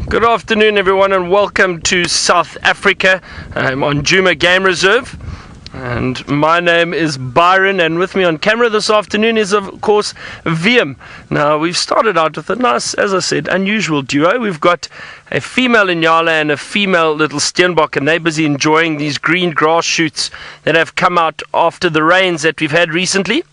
Good afternoon, everyone, and welcome to South Africa. I'm on Djuma Game Reserve, and my name is Byron, and with me on camera this afternoon is, of course, VM. Now, we've started out with a nice, as I said, unusual duo. We've got a female Nyala and a female little Steenbok, and they're busy enjoying these green grass shoots that have come out after the rains that we've had recently.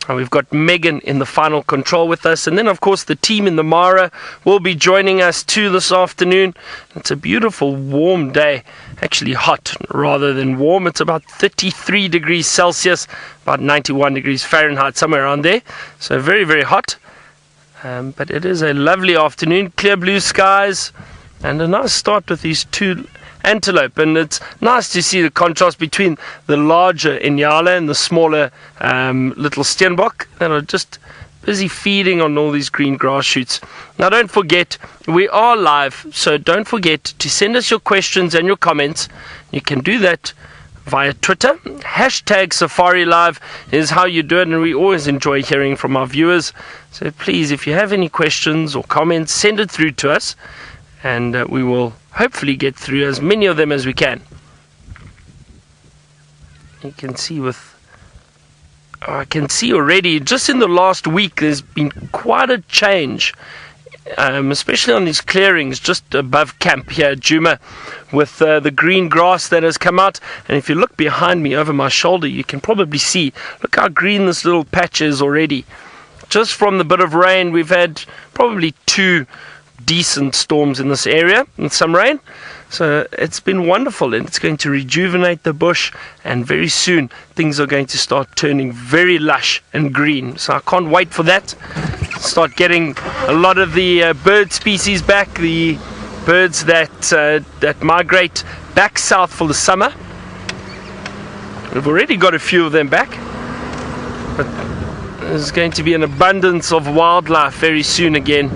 And we've got Megan in the final control with us. And then, of course, the team in the Mara will be joining us too this afternoon. It's a beautiful, warm day. Actually hot rather than warm. It's about 33 degrees Celsius, about 91 degrees Fahrenheit, somewhere around there. So very, very hot. But it is a lovely afternoon. Clear blue skies. And a nice start with these two antelope, and it's nice to see the contrast between the larger Nyala and the smaller little Steenbok that are just busy feeding on all these green grass shoots. Now, don't forget, we are live, so don't forget to send us your questions and your comments. You can do that via Twitter. Hashtag Safari Live is how you do it, and we always enjoy hearing from our viewers. So please, if you have any questions or comments, send it through to us, and we will hopefully get through as many of them as we can. You can see I can see already, just in the last week, there's been quite a change, especially on these clearings just above camp here at Djuma, with the green grass that has come out. And if you look behind me over my shoulder, you can probably see, look how green this little patch is already. Just from the bit of rain, we've had probably two decent storms in this area and some rain, so it's been wonderful, and it's going to rejuvenate the bush, and very soon things are going to start turning very lush and green. So I can't wait for that. Start getting a lot of the bird species back, the birds that migrate back south for the summer. We've already got a few of them back, but there's going to be an abundance of wildlife very soon again.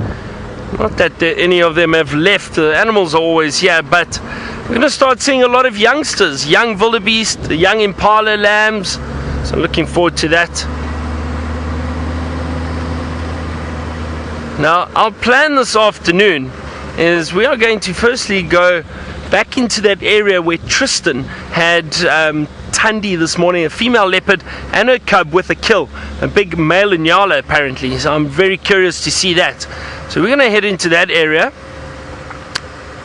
Not that any of them have left, the animals are always here, but we're going to start seeing a lot of youngsters, young Wildebeest, young Impala lambs, so I'm looking forward to that. Now, our plan this afternoon is we are going to firstly go back into that area where Tristan had Tundi this morning, a female leopard and her cub with a kill, a big male Nyala apparently, so I'm very curious to see that. So we're going to head into that area.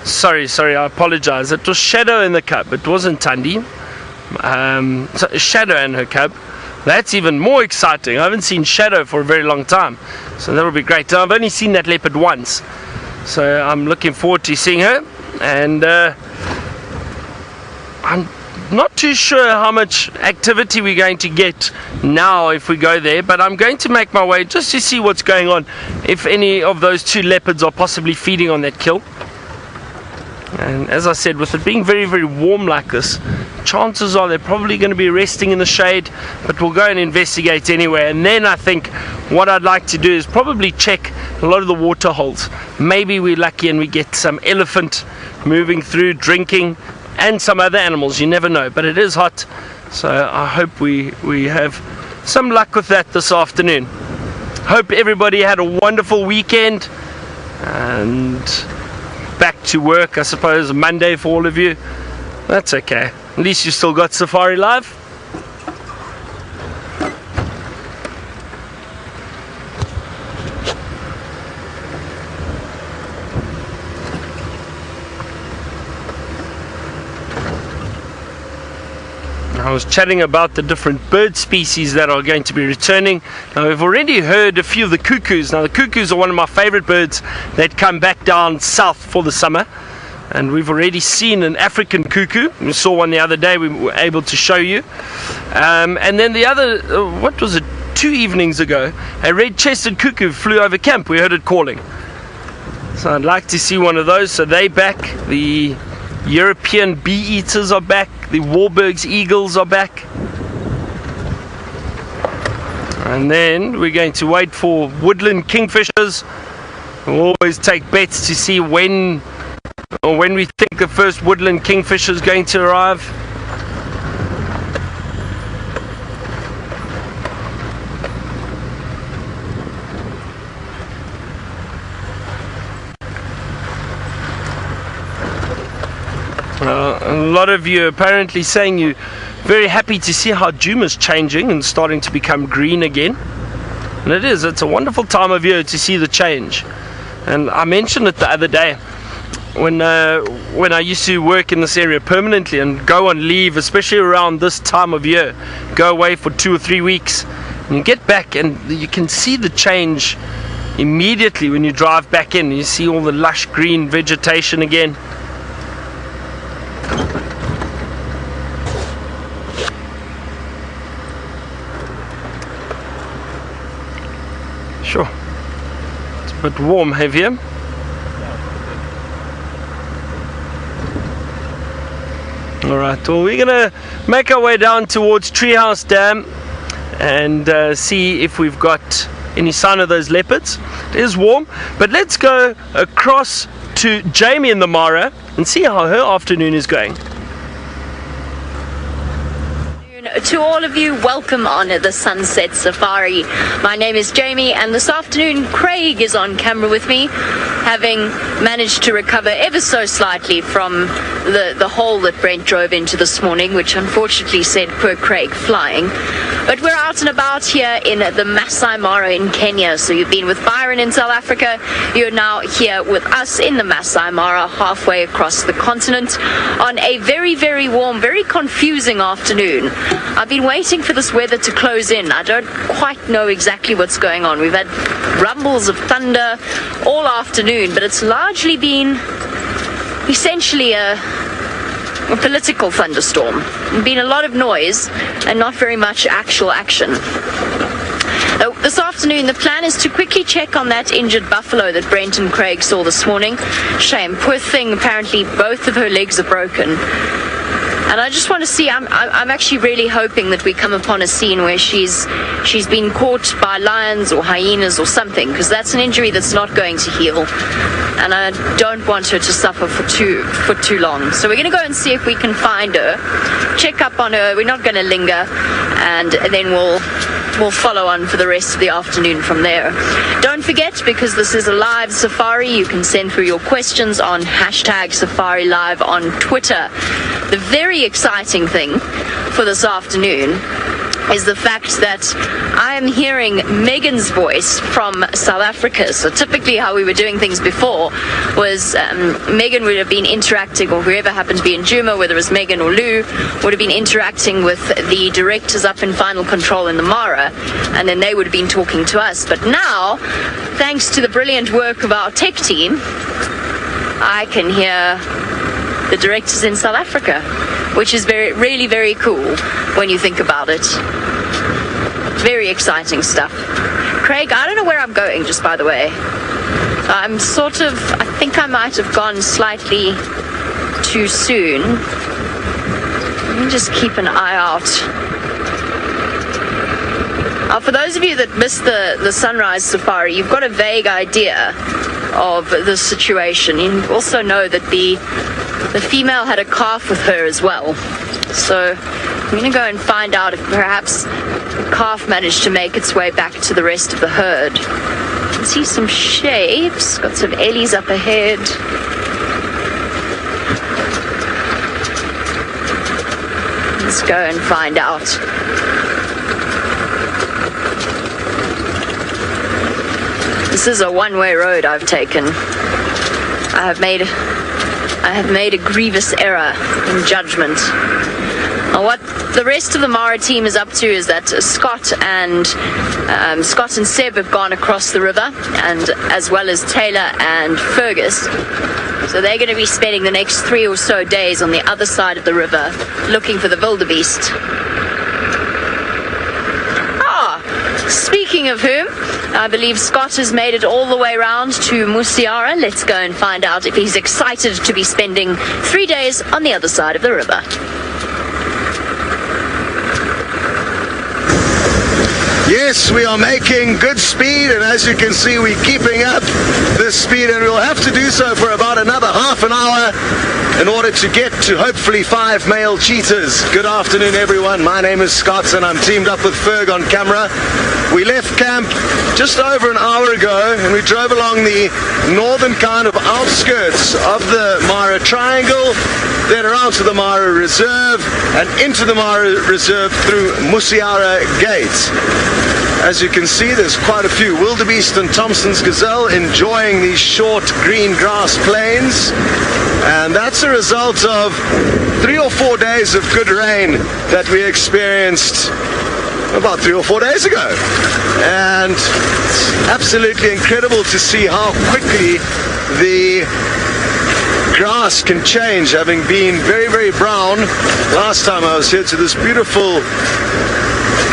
Sorry, I apologize. It was Shadow and the cub. It wasn't Tundi. So Shadow and her cub. That's even more exciting. I haven't seen Shadow for a very long time, so that'll be great. I've only seen that leopard once, so I'm looking forward to seeing her. And I'm not too sure how much activity we're going to get now if we go there, but I'm going to make my way just to see what's going on, if any of those two leopards are possibly feeding on that kill. And as I said, with it being very, very warm like this, chances are they're probably going to be resting in the shade, but we'll go and investigate anyway. And then I think what I'd like to do is probably check a lot of the water holes. Maybe we're lucky and we get some elephant moving through, drinking, and some other animals, you never know, but it is hot, so I hope we have some luck with that this afternoon. Hope everybody had a wonderful weekend, and back to work, I suppose, Monday for all of you. That's okay, at least you still got Safari Live. I was chatting about the different bird species that are going to be returning. Now, we've already heard a few of the cuckoos. Now, the cuckoos are one of my favorite birds that come back down south for the summer. And we've already seen an African cuckoo. We saw one the other day, we were able to show you. And then the other, what was it, 2 evenings ago, a red-chested cuckoo flew over camp. We heard it calling. So I'd like to see one of those. So they're back. The European bee-eaters are back. The Warburg's eagles are back. And then we're going to wait for woodland kingfishers. We'll always take bets to see when we think the first woodland kingfisher is going to arrive. A lot of you are apparently saying you're very happy to see how Djuma's changing and starting to become green again. And it's a wonderful time of year to see the change. And I mentioned it the other day when I used to work in this area permanently and go on leave, especially around this time of year, go away for 2 or 3 weeks, and you get back and you can see the change immediately when you drive back in. You see all the lush green vegetation again. Sure. It's a bit warm, heavier. Alright, well, we're going to make our way down towards Treehouse Dam and see if we've got any sign of those leopards. It is warm, but let's go across to Jamie in the Mara and see how her afternoon is going. To all of you, welcome on the Sunset Safari. My name is Jamie, and this afternoon Craig is on camera with me, having managed to recover ever so slightly from the hole that Brent drove into this morning, which unfortunately sent poor Craig flying. But we're out and about here in the Masai Mara in Kenya. So you've been with Byron in South Africa, you're now here with us in the Masai Mara, halfway across the continent, on a very, very warm, very confusing afternoon. I've been waiting for this weather to close in. I don't quite know exactly what's going on. We've had rumbles of thunder all afternoon, but it's largely been essentially a political thunderstorm. There's been a lot of noise and not very much actual action. This afternoon, the plan is to quickly check on that injured buffalo that Brent and Craig saw this morning. Shame, poor thing, apparently both of her legs are broken. And I just want to see, I'm actually really hoping that we come upon a scene where she's been caught by lions or hyenas or something, because that's an injury that's not going to heal. And I don't want her to suffer for too long. So we're going to go and see if we can find her, check up on her. We're not going to linger, and then we'll follow on for the rest of the afternoon from there. Don't forget, because this is a live safari, you can send through your questions on #SafariLive on Twitter. The very exciting thing for this afternoon is the fact that I am hearing Megan's voice from South Africa. So typically how we were doing things before was Megan would have been interacting, or whoever happened to be in Djuma, whether it was Megan or Lou, would have been interacting with the directors up in Final Control in the Mara, and then they would have been talking to us. But now, thanks to the brilliant work of our tech team, I can hear the directors in South Africa, which is really very cool when you think about it. Very exciting stuff. Craig, I don't know where I'm going, just by the way. I think I might have gone slightly too soon. Let me just keep an eye out. For those of you that missed the sunrise safari, you've got a vague idea of the situation. You also know that the female had a calf with her as well. So I'm going to go and find out if perhaps the calf managed to make its way back to the rest of the herd. I can see some shapes, got some ellies up ahead. Let's go and find out. This is a one-way road I've taken. I have made a grievous error in judgment. What the rest of the Mara team is up to is that Scott and Seb have gone across the river, and as well as Tayla and Fergus. So they're going to be spending the next 3 or so days on the other side of the river looking for the wildebeest. Speaking of whom, I believe Scott has made it all the way round to Musiara. Let's go and find out if he's excited to be spending 3 days on the other side of the river. Yes, we are making good speed, and as you can see, we're keeping up this speed, and we'll have to do so for about another half an hour in order to get to hopefully 5 male cheetahs. Good afternoon, everyone. My name is Scott, and I'm teamed up with Ferg on camera. We left camp just over an hour ago, and we drove along the northern kind of outskirts of the Mara Triangle, then around to the Mara Reserve, and into the Mara Reserve through Musiara Gate. As you can see, there's quite a few wildebeest and Thompson's gazelle enjoying these short green grass plains, and that's a result of 3 or 4 days of good rain that we experienced about 3 or 4 days ago. And it's absolutely incredible to see how quickly the grass can change, having been very, very brown last time I was here, to this beautiful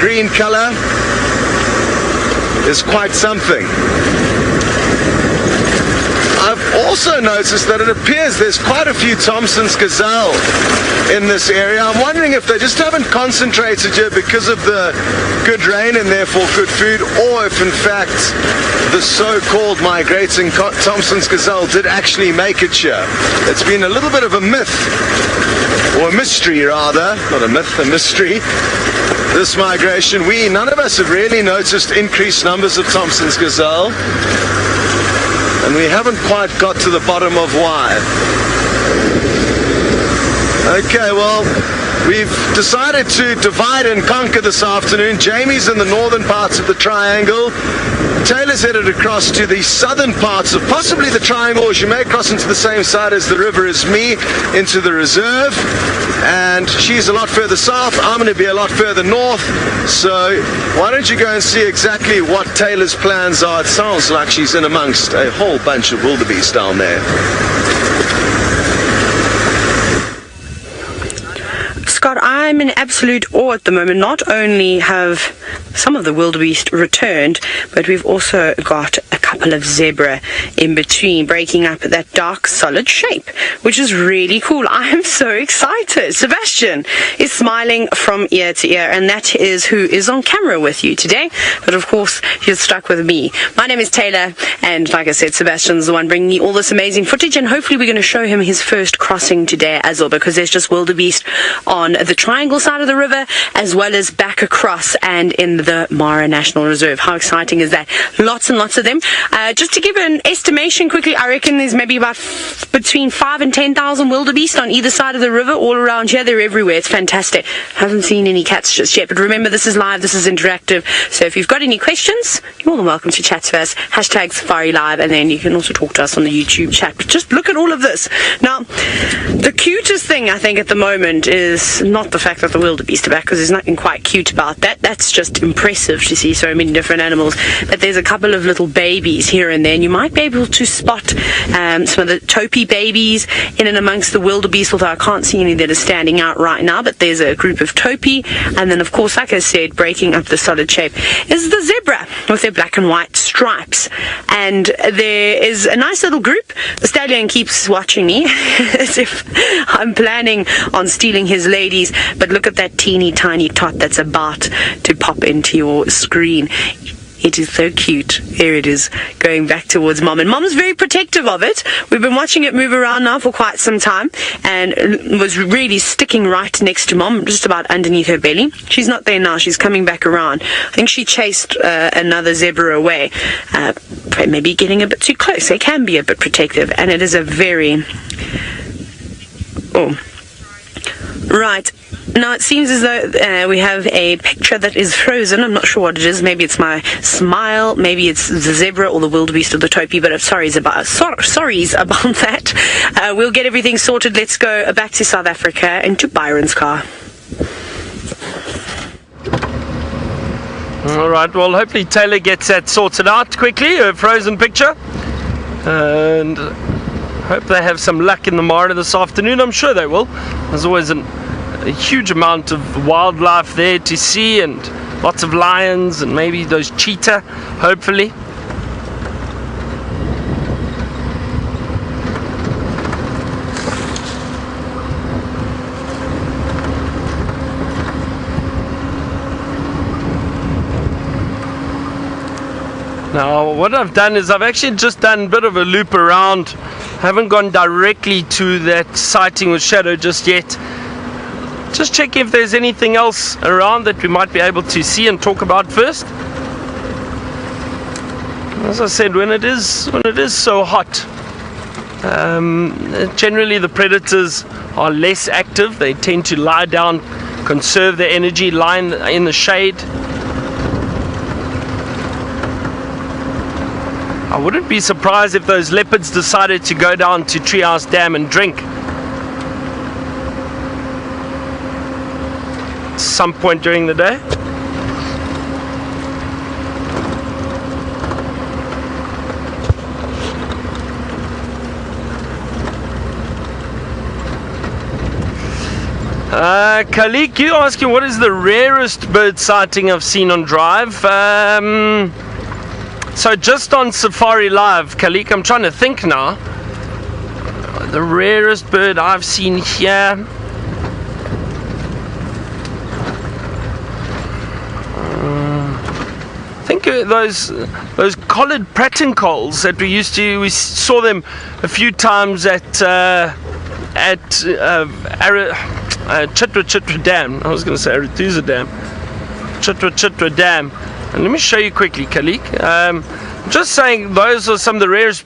green color. Is quite something. I've also noticed that it appears there's quite a few Thompson's gazelle in this area. I'm wondering if they just haven't concentrated here because of the good rain and therefore good food, or if in fact the so-called migrating Thompson's gazelle did actually make it here. It's been a little bit of a myth, or a mystery rather, not a myth, a mystery, this migration. None of us have really noticed increased numbers of Thompson's gazelle, and we haven't quite got to the bottom of why. Okay, well, we've decided to divide and conquer this afternoon. Jamie's in the northern parts of the triangle. Tayla's headed across to the southern parts of possibly the triangle, or she may cross into the same side as the river as me, into the reserve. And she's a lot further south. I'm going to be a lot further north. So why don't you go and see exactly what Tayla's plans are. It sounds like she's in amongst a whole bunch of wildebeest down there. Scott, I'm in absolute awe at the moment. Not only have some of the wildebeest returned, but we've also got a couple of zebra in between, breaking up that dark solid shape, which is really cool. I am so excited. Sebastian is smiling from ear to ear, and that is who is on camera with you today. But of course, you're stuck with me. My name is Tayla, and like I said, Sebastian's the one bringing you all this amazing footage, and hopefully we're going to show him his first crossing today as well, because there's just wildebeest on the triangle side of the river, as well as back across and in the Mara National Reserve. How exciting is that? Lots and lots of them. Just to give an estimation quickly, I reckon there's maybe about between 5,000 and 10,000 wildebeest on either side of the river, all around here. They're everywhere. It's fantastic. Haven't seen any cats just yet, but remember, this is live, this is interactive, so if you've got any questions, you're more than welcome to chat to us. Hashtag Safari Live, and then you can also talk to us on the YouTube chat. But just look at all of this. Now, the cutest thing I think at the moment is not the fact that the wildebeest are back, because there's nothing quite cute about that. That's just impressive to see so many different animals. But there's a couple of little babies here and there, and you might be able to spot some of the topi babies in and amongst the wildebeest, although I can't see any that are standing out right now. But there's a group of topi, and then of course, like I said, breaking up the solid shape is the zebra with their black and white stripes. And there is a nice little group. The stallion keeps watching me as if I'm planning on stealing his ladies, but look at that teeny tiny tot that's about to pop into your screen. It is so cute. There it is, going back towards mom, and mom is very protective of it. We've been watching it move around now for quite some time, and was really sticking right next to mom, just about underneath her belly. She's not there now. She's coming back around. I think she chased another zebra away, maybe getting a bit too close. They can be a bit protective, and it is a very... Oh, right. Now it seems as though we have a picture that is frozen. I'm not sure what it is. Maybe it's my smile, maybe it's the zebra or the wildebeest or the topi, but sorries about that. We'll get everything sorted. Let's go back to South Africa into Byron's car. Alright, well hopefully Tayla gets that sorted out quickly, a frozen picture, and hope they have some luck in the Mara this afternoon. I'm sure they will. There's always a huge amount of wildlife there to see, and lots of lions and maybe those cheetah, hopefully. Now what I've done is I've actually just done a bit of a loop around. Haven't gone directly to that sighting with Shadow just yet. Just check if there's anything else around that we might be able to see and talk about first. As I said, when it is so hot, generally the predators are less active. They tend to lie down, conserve their energy, lie in the shade. I wouldn't be surprised if those leopards decided to go down to Treehouse Dam and drink at some point during the day. Khalik, you asking what is the rarest bird sighting I've seen on drive? So just on Safari Live, Khalik, I'm trying to think now. The rarest bird I've seen here. I think those collared pratincoles that we saw them a few times at Chitwa Dam. I was going to say Arathusa Dam. Chitwa Dam. And let me show you quickly, Khalik. Just saying, those are some of the rarest.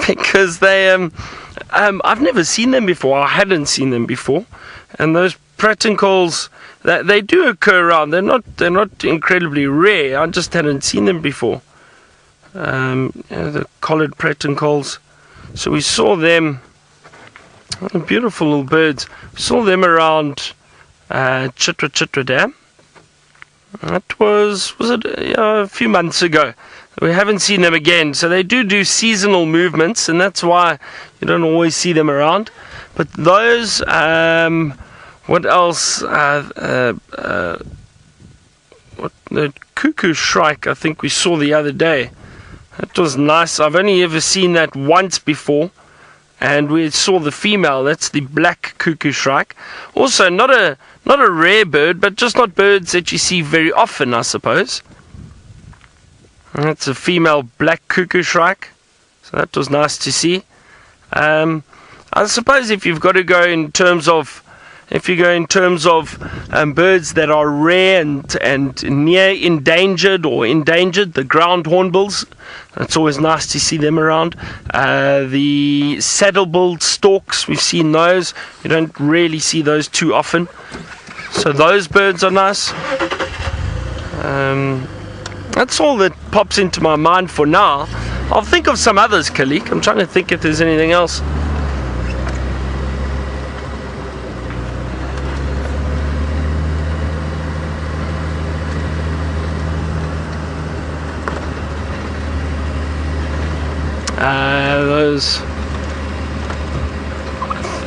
Because they, I've never seen them before. I hadn't seen them before, and those pratincoles, they do occur around. They're not incredibly rare. I just hadn't seen them before. The collared pratincoles. So we saw them. Beautiful little birds. We saw them around Chitwa Dam. That was it a few months ago. We haven't seen them again. So they do seasonal movements, and that's why you don't always see them around. But those, what else? What the cuckoo shrike? I think we saw the other day. That was nice. I've only ever seen that once before. And we saw the female. That's the black cuckoo shrike. Also, not a rare bird, but just not birds that you see very often, I suppose. And that's a female black cuckoo shrike. So that was nice to see. I suppose if you've got to go in terms of, birds that are rare and near endangered, the ground hornbills, it's always nice to see them around. The saddle-billed storks, we've seen those. You don't really see those too often. So those birds are nice. That's all that pops into my mind for now. I'll think of some others, Khalik. I'm trying to think if there's anything else.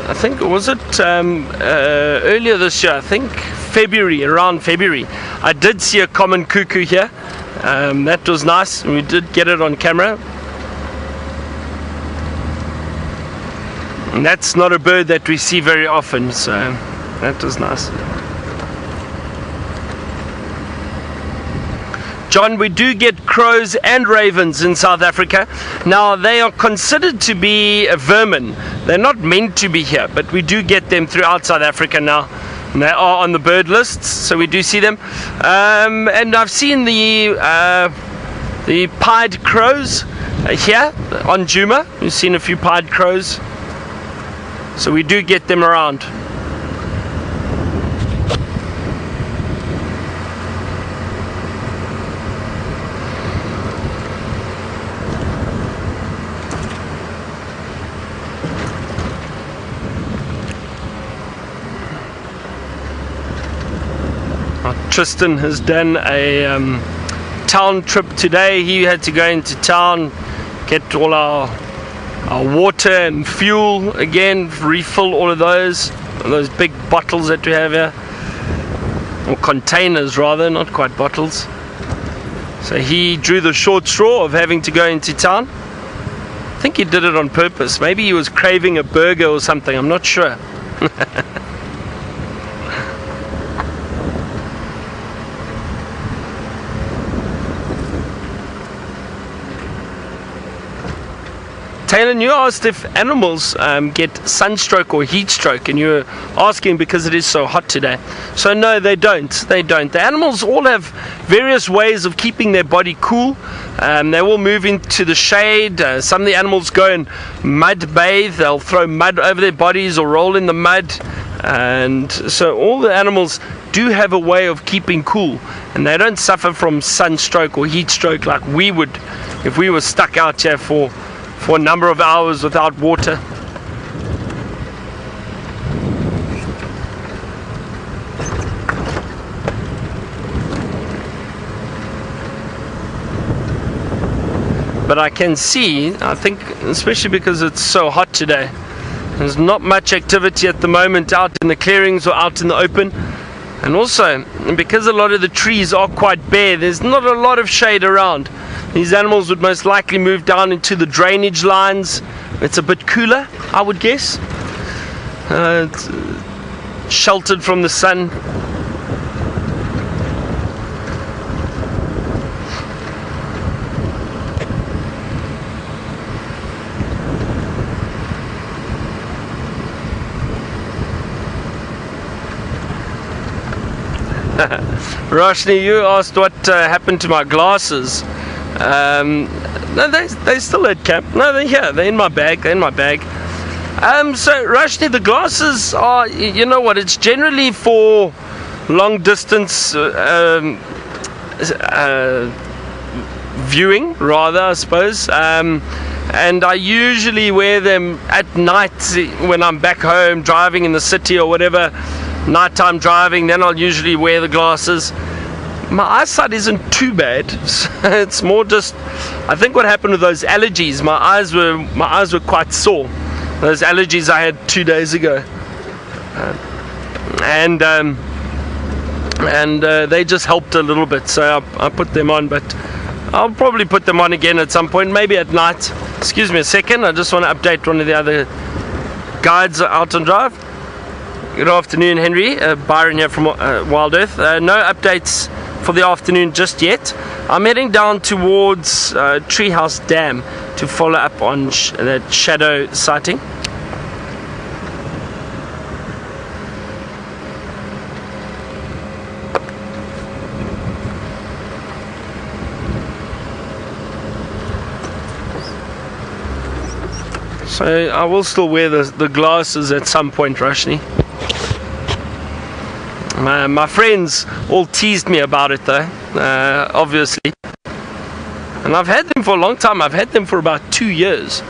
I think, was it earlier this year, I think around February, I did see a common cuckoo here. That was nice, and we did get it on camera. And that's not a bird that we see very often, so that was nice. John, we do get crows and ravens in South Africa. Now, they are considered to be vermin. They're not meant to be here, but we do get them throughout South Africa now. And they are on the bird lists, so we do see them. And I've seen the pied crows here on Djuma. We've seen a few pied crows. So we do get them around. Tristan has done a town trip today. He had to go into town, get all our water and fuel again, refill all of those big bottles that we have here, or containers rather, not quite bottles. So he drew the short straw of having to go into town. I think he did it on purpose. Maybe he was craving a burger or something, I'm not sure. Tayla, you asked if animals get sunstroke or heat stroke, and you were asking because it is so hot today. So no, they don't. They don't. The animals all have various ways of keeping their body cool. They will move into the shade. Some of the animals go and mud bathe. They'll throw mud over their bodies or roll in the mud. And so all the animals do have a way of keeping cool, and they don't suffer from sunstroke or heat stroke like we would if we were stuck out here for a number of hours without water. But I can see, I think, especially because it's so hot today, there's not much activity at the moment out in the clearings or out in the open. And also, because a lot of the trees are quite bare, there's not a lot of shade around. These animals would most likely move down into the drainage lines. It's a bit cooler, I would guess. It's sheltered from the sun. Roshni, you asked what happened to my glasses. No, they still at camp. No, they're here. They're in my bag. So Roshni, the glasses are, you know what, it's generally for long distance viewing, rather, I suppose. And I usually wear them at night when I'm back home driving in the city or whatever. Nighttime driving, then I'll usually wear the glasses. My eyesight isn't too bad. It's more just, I think what happened with those allergies, my eyes were quite sore. Those allergies I had 2 days ago, and they just helped a little bit. So I put them on, but I'll probably put them on again at some point, maybe at night. Excuse me a second. I just want to update one of the other guides out on drive. Good afternoon, Henry. Byron here from Wild Earth. No updates for the afternoon just yet. I'm heading down towards Treehouse Dam to follow up on that shadow sighting. So I will still wear the glasses at some point, Roshni. My friends all teased me about it though, obviously. And I've had them for a long time. I've had them for about 2 years.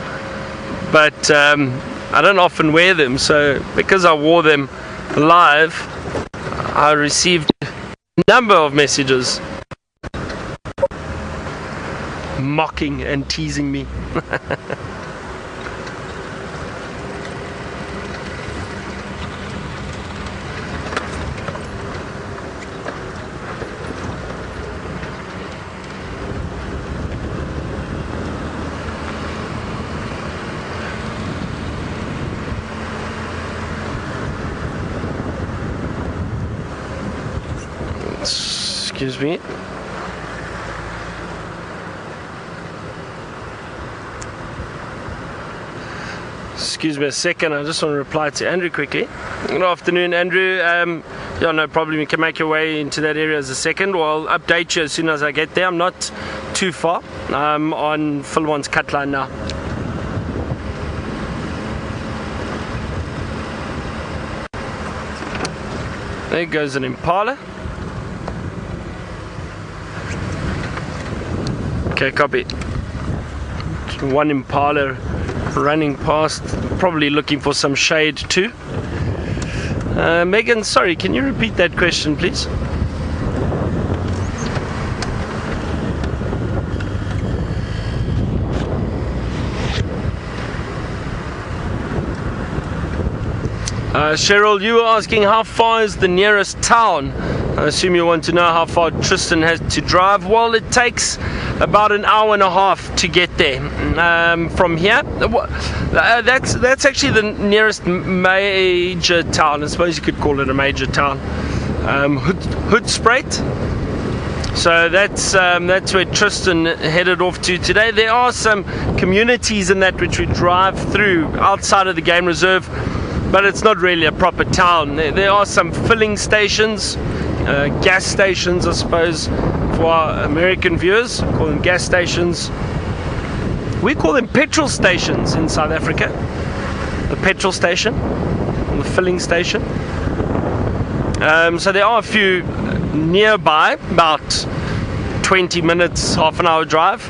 But I don't often wear them. So because I wore them live, I received a number of messages mocking and teasing me. Excuse me. Excuse me a second, I just want to reply to Andrew quickly. Good afternoon, Andrew. Yeah, no problem, you can make your way into that area as a second. Well, I'll update you as soon as I get there. I'm not too far. I'm on Philwan's cut line now. There goes an Impala. Okay, copy. One Impala running past, probably looking for some shade too. Megan, sorry, can you repeat that question, please? Cheryl, you were asking how far is the nearest town. I assume you want to know how far Tristan has to drive. Well, it takes about an hour and a half to get there from here. That's actually the nearest major town. I suppose you could call it a major town. Hoedspruit. So that's where Tristan headed off to today. There are some communities in that which we drive through outside of the game reserve, but it's not really a proper town. There are some filling stations, gas stations, I suppose, for our American viewers. Call them gas stations. We call them petrol stations in South Africa. The petrol station, or the filling station. So there are a few nearby, about 20 minutes, half an hour drive.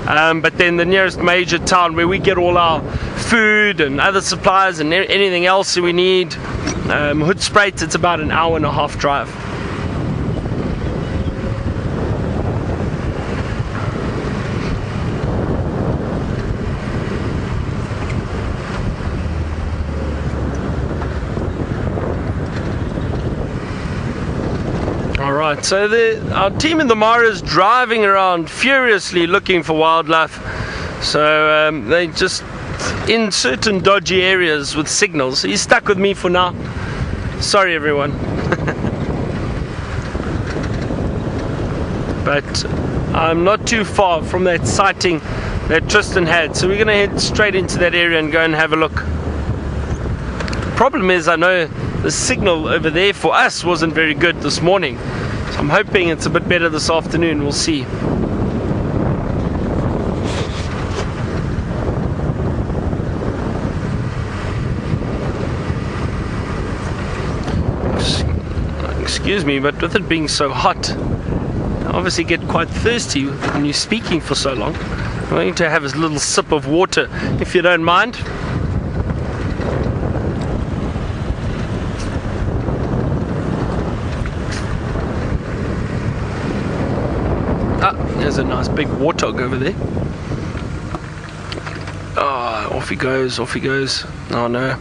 But then the nearest major town where we get all our food and other supplies and anything else that we need, Hoedspruit, it's about an hour and a half drive. Alright, so our team in the Mara is driving around furiously looking for wildlife. So they just in certain dodgy areas with signals. He's stuck with me for now. Sorry everyone. But I'm not too far from that sighting that Tristan had. So we're going to head straight into that area and go and have a look. Problem is, I know the signal over there for us wasn't very good this morning. So I'm hoping it's a bit better this afternoon. We'll see. Excuse me, but with it being so hot, I obviously get quite thirsty when you're speaking for so long. I'm going to have a little sip of water, if you don't mind. There's a nice big warthog over there. Oh, off he goes, off he goes. Oh no.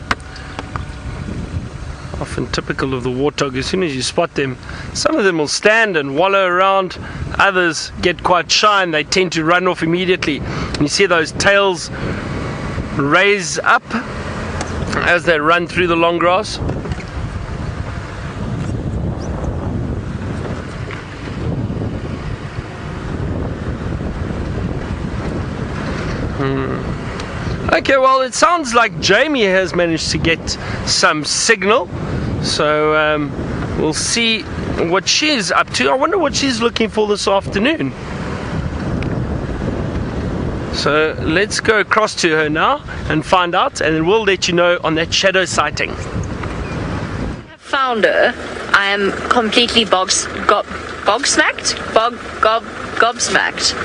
Often typical of the warthog, as soon as you spot them, some of them will stand and wallow around. Others get quite shy and they tend to run off immediately. And you see those tails raise up as they run through the long grass. Okay, well, it sounds like Jamie has managed to get some signal, so we'll see what she's up to. I wonder what she's looking for this afternoon. So let's go across to her now and find out, and then we'll let you know on that shadow sighting. I found her. I am completely gobsmacked.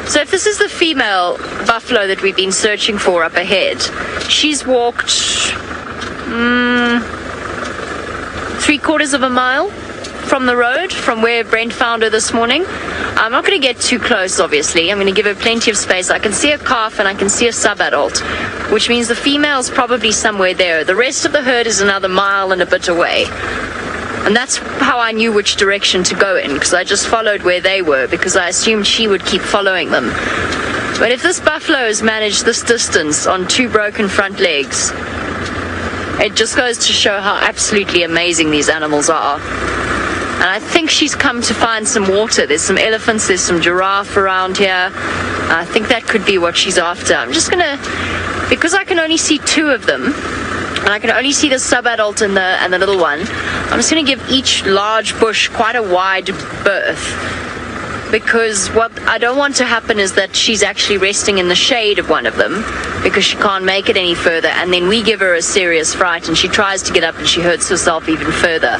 So if this is the female buffalo that we've been searching for up ahead, she's walked 3/4 of a mile from the road, from where Brent found her this morning. I'm not going to get too close, obviously. I'm going to give her plenty of space. I can see a calf and I can see a sub-adult, which means the female's probably somewhere there. The rest of the herd is another mile and a bit away. And that's how I knew which direction to go in, because I just followed where they were, because I assumed she would keep following them. But if this buffalo has managed this distance on 2 broken front legs, it just goes to show how absolutely amazing these animals are. And I think she's come to find some water. There's some elephants, there's some giraffe around here. I think that could be what she's after. I'm just gonna, because I can only see 2 of them, and I can only see the sub-adult and the little one, I'm just going to give each large bush quite a wide berth, because what I don't want to happen is that she's actually resting in the shade of one of them because she can't make it any further, and then we give her a serious fright and she tries to get up and she hurts herself even further.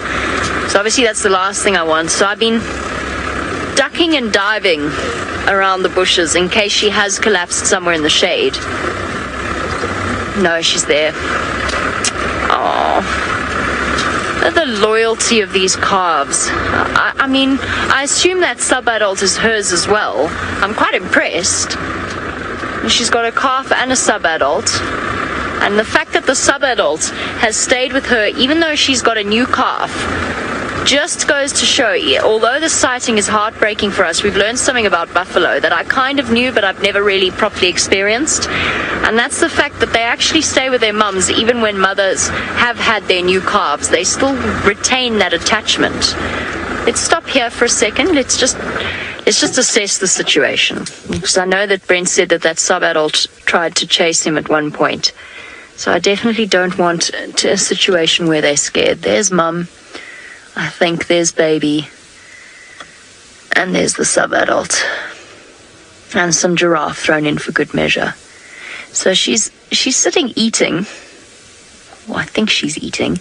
So obviously that's the last thing I want. So I've been ducking and diving around the bushes in case she has collapsed somewhere in the shade. No, she's there. Oh, the loyalty of these calves. I mean, I assume that sub-adult is hers as well. I'm quite impressed. She's got a calf and a sub-adult. And the fact that the sub-adult has stayed with her, even though she's got a new calf, just goes to show, although the sighting is heartbreaking for us, we've learned something about buffalo that I kind of knew but I've never really properly experienced, and that's the fact that they actually stay with their mums even when mothers have had their new calves. They still retain that attachment. let's stop here for a second. Let's just assess the situation. Because I know that Brent said that sub-adult tried to chase him at one point. So I definitely don't want a situation where they're scared. There's Mum. I think there's Baby. And there's the sub-adult. And some giraffe thrown in for good measure. So she's sitting eating. Well, I think she's eating.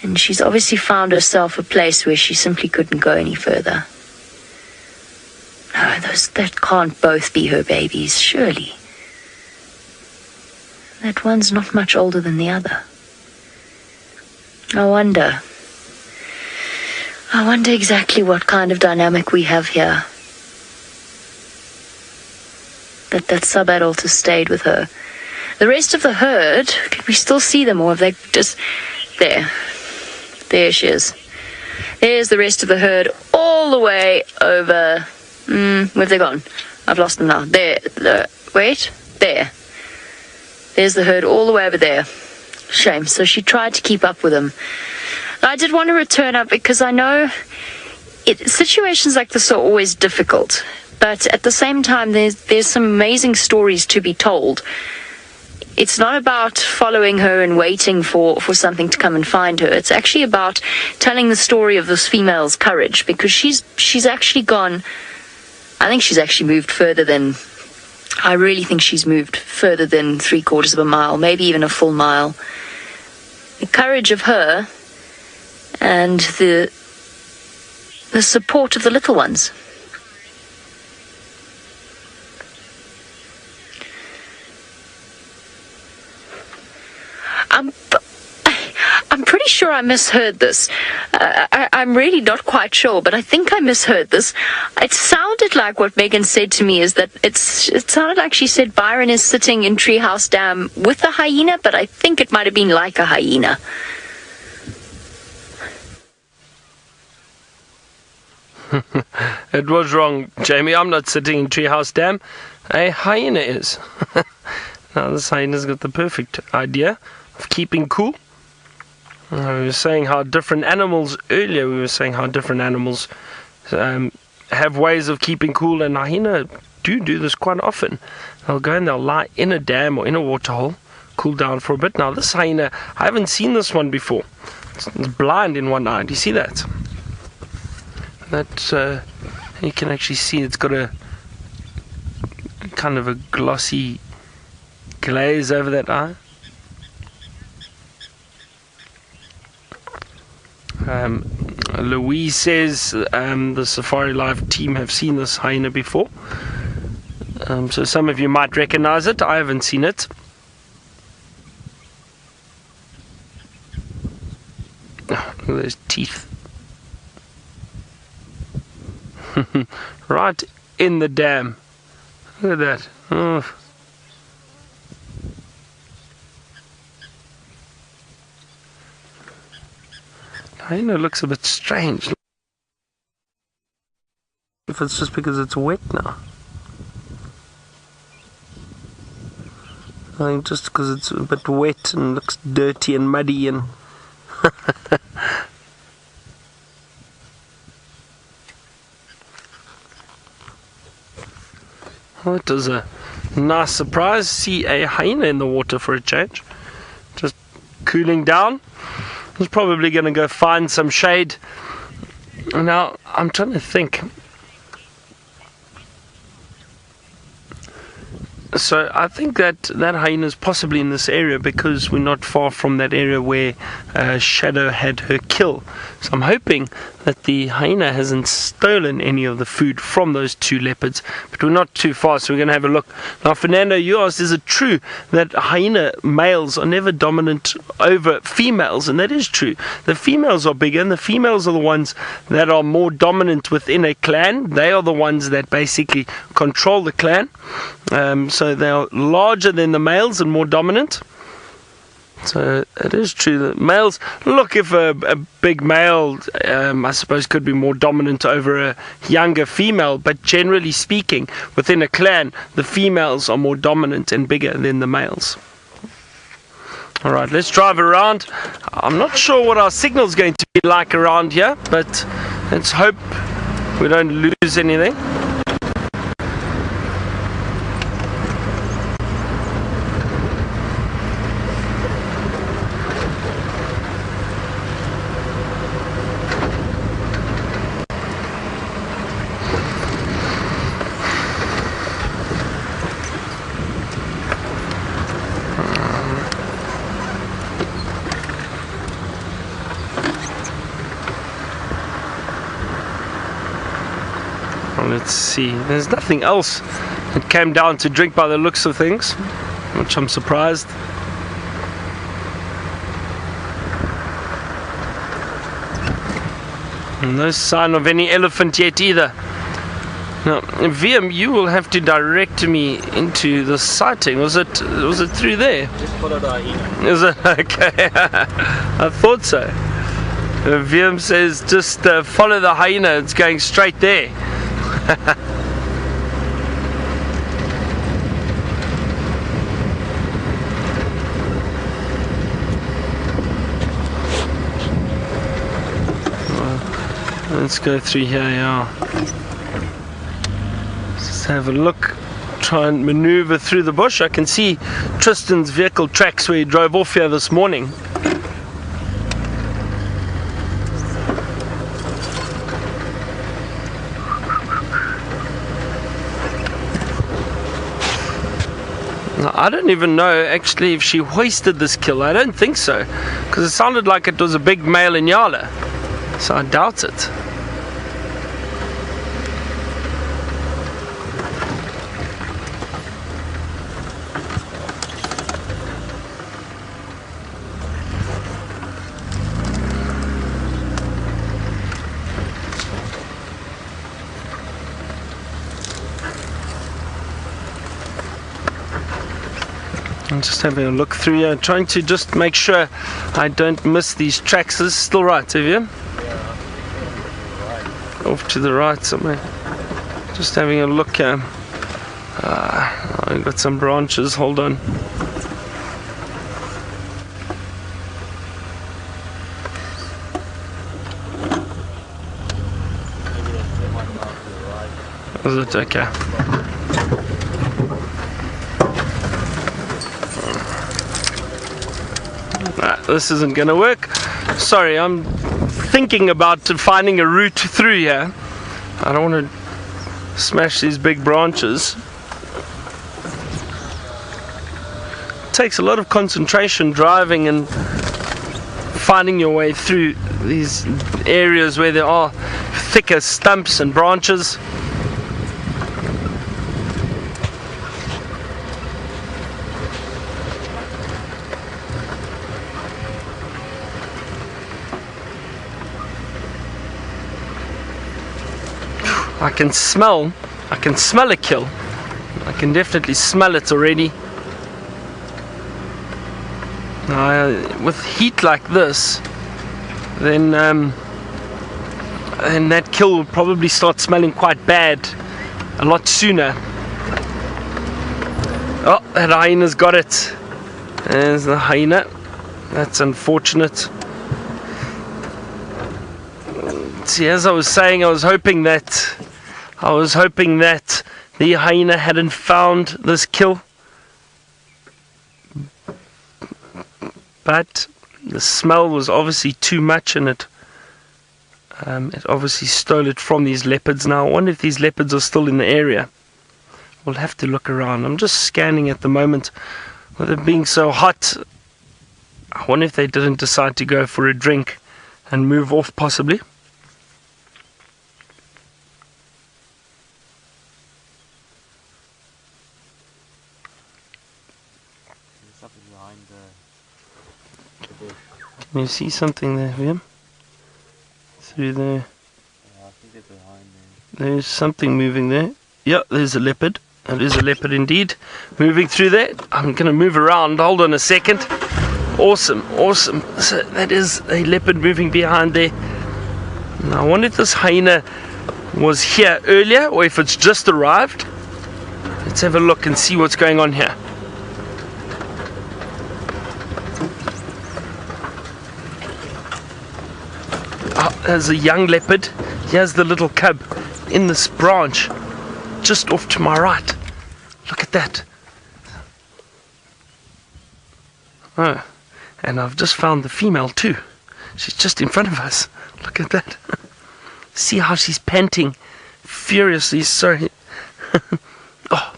And she's obviously found herself a place where she simply couldn't go any further. No, that can't both be her babies, surely. That one's not much older than the other. I wonder exactly what kind of dynamic we have here. That sub-adult has stayed with her. The rest of the herd, can we still see them, or have they just... There she is. There's the rest of the herd all the way over... where have they gone? I've lost them now. There. There. There's the herd all the way over there. Shame. So she tried to keep up with them. I did want to return up because I know situations like this are always difficult. But at the same time, there's some amazing stories to be told. It's not about following her and waiting for something to come and find her. It's actually about telling the story of this female's courage, because she's actually gone... I think she's actually moved further than... I really think she's moved further than 3/4 of a mile, maybe even a full mile. The courage of her and the support of the little ones. I'm pretty sure I misheard this. I'm really not quite sure, but I think I misheard this. It sounded like what Megan said to me is that it sounded like she said Byron is sitting in Treehouse Dam with a hyena, but I think it might have been like a hyena. It was wrong, Jamie. I'm not sitting in Treehouse Dam. A hyena is. Now, this hyena's got the perfect idea of keeping cool. We were saying how different animals earlier. We were saying how different animals have ways of keeping cool, and hyena do this quite often. They'll go and they'll lie in a dam or in a waterhole, cool down for a bit. Now, this hyena, I haven't seen this one before. It's blind in one eye. Do you see that? That you can actually see it's got a kind of a glossy glaze over that eye. Louise says the Safari Live team have seen this hyena before. So some of you might recognize it. I haven't seen it. Oh, look at those teeth. Right in the dam. Look at that. Oh. Hyena looks a bit strange. If it's just because it's wet now. I think just because it's a bit wet and looks dirty and muddy and... Well, it was a nice surprise. See a hyena in the water for a change. Just cooling down. He's probably going to go find some shade. Now, I'm trying to think. So I think that hyena is possibly in this area because we're not far from that area where Shadow had her kill. So I'm hoping that the hyena hasn't stolen any of the food from those two leopards, but we're not too far, so we're going to have a look. Now, Fernando, you asked, is it true that hyena males are never dominant over females? And that is true. The females are bigger, and the females are the ones that are more dominant within a clan. They are the ones that basically control the clan. So they are larger than the males and more dominant. So it is true that males, look, if a big male, I suppose, could be more dominant over a younger female, but generally speaking, within a clan, the females are more dominant and bigger than the males. Alright, let's drive around. I'm not sure what our signal's going to be like around here, but let's hope we don't lose anything. Let's see, there's nothing else that came down to drink by the looks of things, which I'm surprised. And no sign of any elephant yet either. Now, VM, you will have to direct me into the sighting. Was it through there? Just follow the hyena. Is it? Okay. I thought so. VM says just follow the hyena, it's going straight there. Let's go through here, yeah. Let's have a look, try and maneuver through the bush. I can see Tristan's vehicle tracks where he drove off here this morning. I don't even know actually if she hoisted this kill. I don't think so, because it sounded like it was a big male Nyala, so I doubt it. I'm just having a look through here, trying to just make sure I don't miss these tracks. This is still right, have you? Yeah. Right. Off to the right somewhere. Just having a look here. I've got some branches, hold on. Is it? Okay. This isn't going to work. Sorry, I'm thinking about finding a route through here. I don't want to smash these big branches. It takes a lot of concentration driving and finding your way through these areas where there are thicker stumps and branches. I can smell a kill. I can definitely smell it already. With heat like this, then that kill will probably start smelling quite bad a lot sooner. Oh, that hyena's got it. There's the hyena. That's unfortunate. See, as I was saying, I was hoping that the hyena hadn't found this kill, but the smell was obviously too much, and it obviously stole it from these leopards. Now I wonder if these leopards are still in the area. We'll have to look around. I'm just scanning at the moment. With it being so hot, I wonder if they didn't decide to go for a drink and move off possibly. Can you see something there, William? Through there. Yeah, I think there's behind there. There's something moving there. Yep, there's a leopard. It is a leopard indeed. Moving through there. I'm going to move around. Hold on a second. Awesome, awesome. So that is a leopard moving behind there. Now I wonder if this hyena was here earlier or if it's just arrived. Let's have a look and see what's going on here. there's a young leopard. Here's the little cub in this branch, just off to my right. Look at that. Oh, and I've just found the female too. She's just in front of us. Look at that. See how she's panting furiously. Sorry. Oh,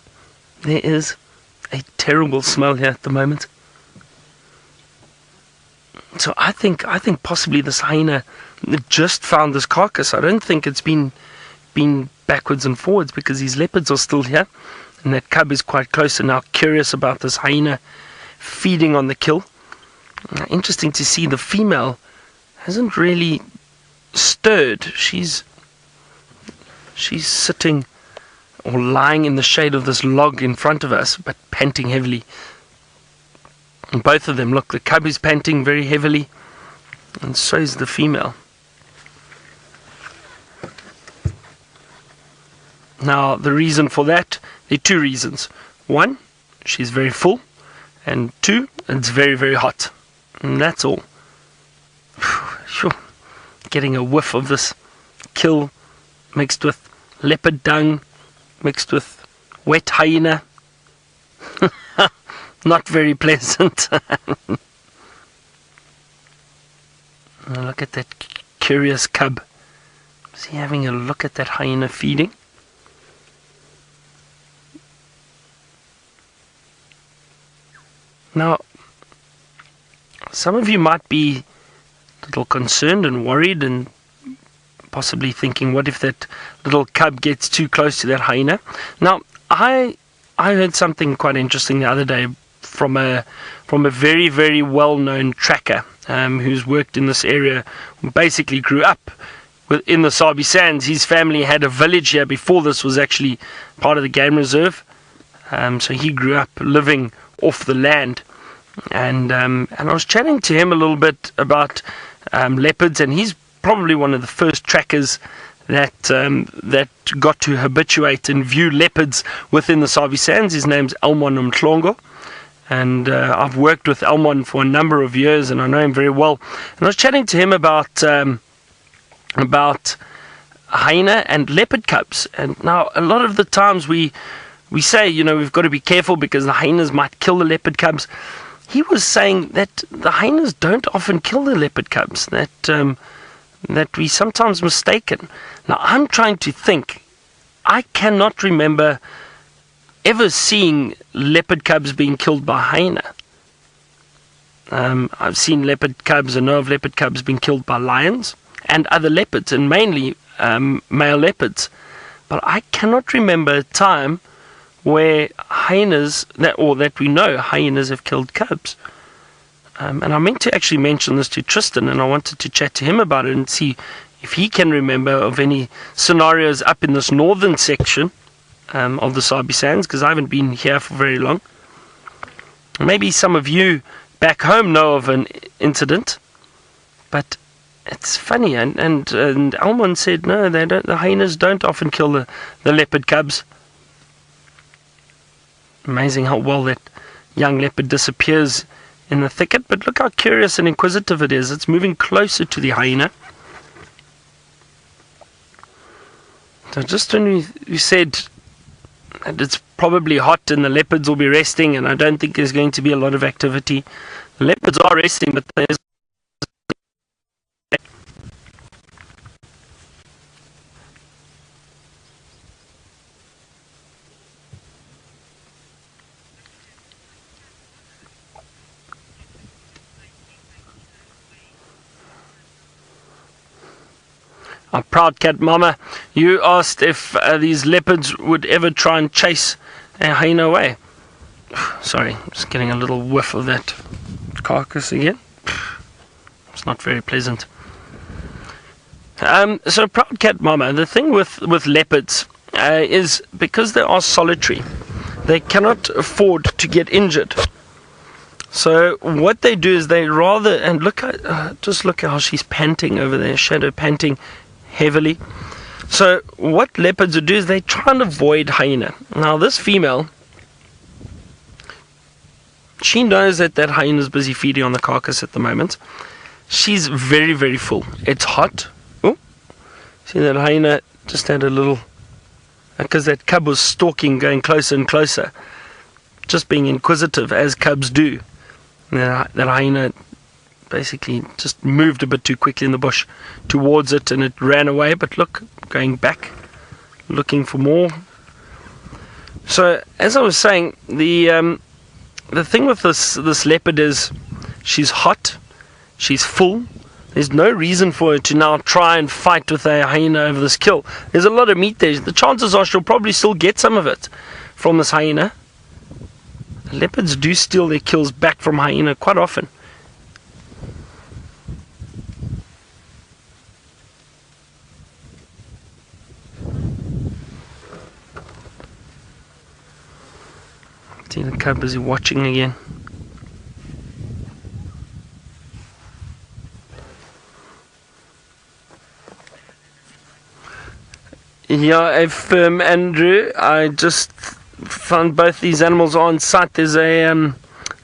there is a terrible smell here at the moment. So I think possibly this hyena just found this carcass. I don't think it's been backwards and forwards, because these leopards are still here, and that cub is quite close and now curious about this hyena feeding on the kill. Interesting to see the female hasn't really stirred. She's sitting or lying in the shade of this log in front of us, but panting heavily. And both of them, look, the cub is panting very heavily, and so is the female. Now, the reason for that, there are two reasons. One, she's very full, and two, it's very, very hot. And that's all. Sure. Getting a whiff of this kill mixed with leopard dung, mixed with wet hyena. Not very pleasant. Look at that curious cub. Is he having a look at that hyena feeding? Now, some of you might be a little concerned and worried and possibly thinking, what if that little cub gets too close to that hyena? Now, I heard something quite interesting the other day from a very, very well-known tracker who's worked in this area, basically grew up in the Sabi Sands. His family had a village here before this was actually part of the game reserve. So he grew up living off the land. And I was chatting to him a little bit about leopards, and he's probably one of the first trackers that got to habituate and view leopards within the Sabi Sands. His name's Elmon Mtlongo, and I've worked with Elmon for a number of years, and I know him very well. And I was chatting to him about hyena and leopard cubs. And now, a lot of the times we say, we've got to be careful because the hyenas might kill the leopard cubs. He was saying that the hyenas don't often kill the leopard cubs, that we sometimes mistaken. Now, I'm trying to think. I cannot remember ever seeing leopard cubs being killed by hyena. I've seen leopard cubs and know of leopard cubs being killed by lions and other leopards, and mainly male leopards. But I cannot remember a time where hyenas, that we know hyenas have killed cubs. And I meant to actually mention this to Tristan, and I wanted to chat to him about it and see if he can remember of any scenarios up in this northern section of the Sabi Sands, because I haven't been here for very long. Maybe some of you back home know of an incident, but it's funny. And Almon said no, they don't. The hyenas don't often kill the leopard cubs. Amazing how well that young leopard disappears in the thicket, but look how curious and inquisitive it is. It's moving closer to the hyena. So just when we said that it's probably hot and the leopards will be resting, and I don't think there's going to be a lot of activity. The leopards are resting, but there's our proud cat mama, you asked if these leopards would ever try and chase a hyena away. Sorry, just getting a little whiff of that carcass again. It's not very pleasant. So proud cat mama, the thing with leopards is because they are solitary, they cannot afford to get injured. So what they do is they rather, and just look at how she's panting over there, Shadow panting heavily. So what leopards would do is they try and avoid hyena. Now this female, she knows that hyena is busy feeding on the carcass at the moment. She's very, very full. It's hot. Oh, See that hyena just had a little, because that cub was stalking, going closer and closer, just being inquisitive as cubs do. And that hyena basically just moved a bit too quickly in the bush towards it, and it ran away. But look, going back, looking for more. So as I was saying, the thing with this leopard is she's hot, she's full. There's no reason for her to now try and fight with a hyena over this kill. There's a lot of meat there. The chances are she'll probably still get some of it from this hyena. Leopards do steal their kills back from hyena quite often. See the cub busy watching again. Yeah, if Andrew, I just found both these animals on site. There's a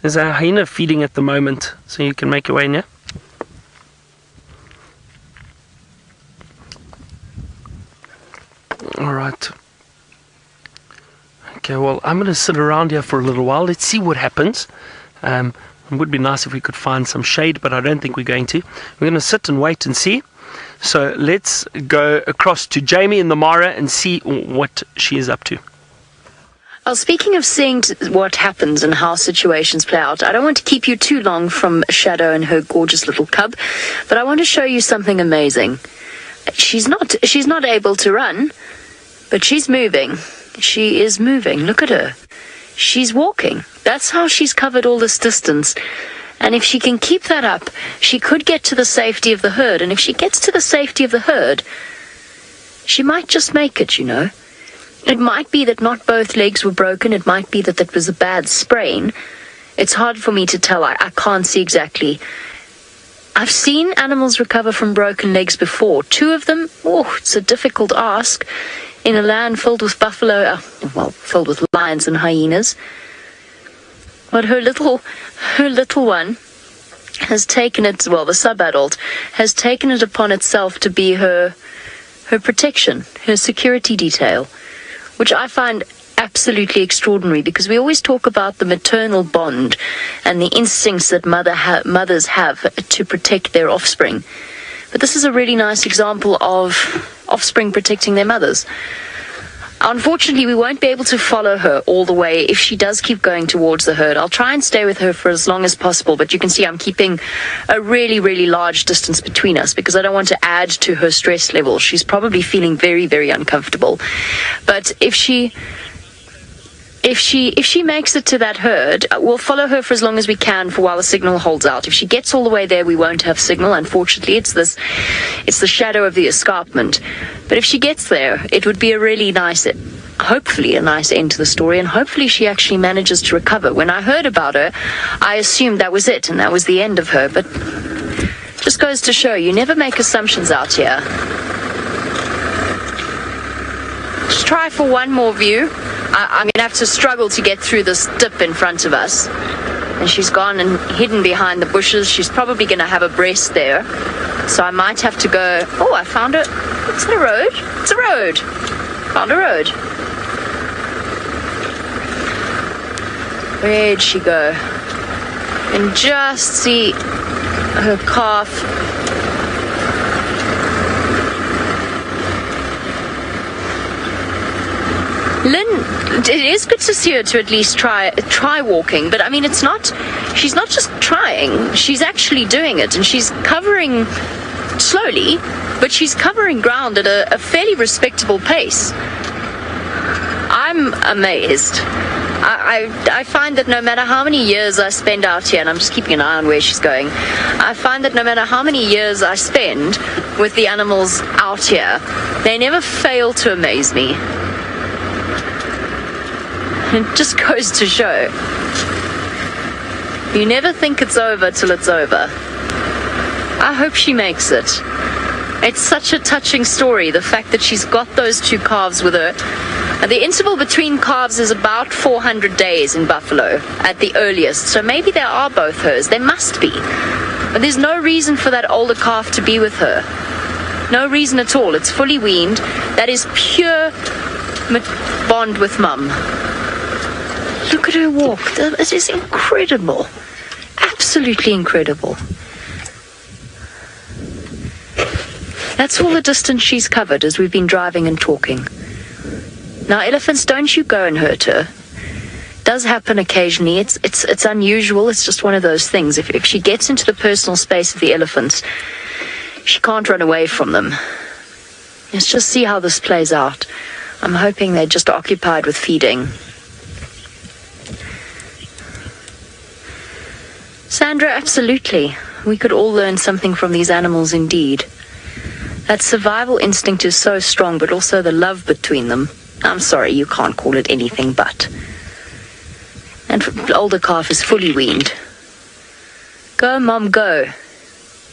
hyena feeding at the moment, so you can make your way in here. All right. Okay, well, I'm going to sit around here for a little while. Let's see what happens. It would be nice if we could find some shade, but I don't think we're going to. We're going to sit and wait and see. So let's go across to Jamie in the Mara and see what she is up to. Well, speaking of seeing what happens and how situations play out, I don't want to keep you too long from Shadow and her gorgeous little cub, but I want to show you something amazing. She's not able to run, but she's moving. She is moving. Look at her. She's walking. That's how she's covered all this distance. And if she can keep that up, she could get to the safety of the herd. And if she gets to the safety of the herd, she might just make it, you know. It might be that not both legs were broken. It might be that that was a bad sprain. It's hard for me to tell. I can't see exactly. I've seen animals recover from broken legs before. 2 of them, it's a difficult ask. In a land filled with buffalo, filled with lions and hyenas. But her little one has taken it, the sub-adult, has taken it upon itself to be her protection, her security detail, which I find absolutely extraordinary, because we always talk about the maternal bond and the instincts that mothers have to protect their offspring. But this is a really nice example of offspring protecting their mothers. Unfortunately, we won't be able to follow her all the way if she does keep going towards the herd. I'll try and stay with her for as long as possible, but you can see I'm keeping a really, really large distance between us because I don't want to add to her stress level. She's probably feeling very, very uncomfortable. But if she makes it to that herd, we'll follow her for as long as we can for while the signal holds out. If she gets all the way there, we won't have signal. Unfortunately, it's the shadow of the escarpment. But if she gets there, it would be a really nice, hopefully a nice end to the story, and hopefully she actually manages to recover. When I heard about her, I assumed that was it and that was the end of her. But just goes to show, you never make assumptions out here. Just try for one more view. I'm going to have to struggle to get through this dip in front of us. And she's gone and hidden behind the bushes. She's probably going to have a breast there. So I might have to go... Oh, I found it. It's a road. It's a road. Found a road. Where'd she go? And just see her calf. Lynn, it is good to see her to at least try walking, but I mean, she's not just trying, she's actually doing it, and she's covering slowly, but she's covering ground at a fairly respectable pace. I'm amazed. I find that no matter how many years I spend out here, and I'm just keeping an eye on where she's going, I find that no matter how many years I spend with the animals out here, they never fail to amaze me. It just goes to show, you never think it's over till it's over. I hope she makes it. It's such a touching story, the fact that she's got those 2 calves with her. And the interval between calves is about 400 days in buffalo at the earliest, so maybe they are both hers. There must be. But there's no reason for that older calf to be with her. No reason at all. It's fully weaned. That is pure bond with mum. Look at her walk. It is incredible. Absolutely incredible. That's all the distance she's covered as we've been driving and talking. Now, elephants, don't you go and hurt her. Does happen occasionally. It's unusual. It's just one of those things. If she gets into the personal space of the elephants, she can't run away from them. Let's just see how this plays out. I'm hoping they're just occupied with feeding. Sandra, absolutely. We could all learn something from these animals indeed. That survival instinct is so strong, but also the love between them. I'm sorry, you can't call it anything but. And the older calf is fully weaned. Go, Mom, go.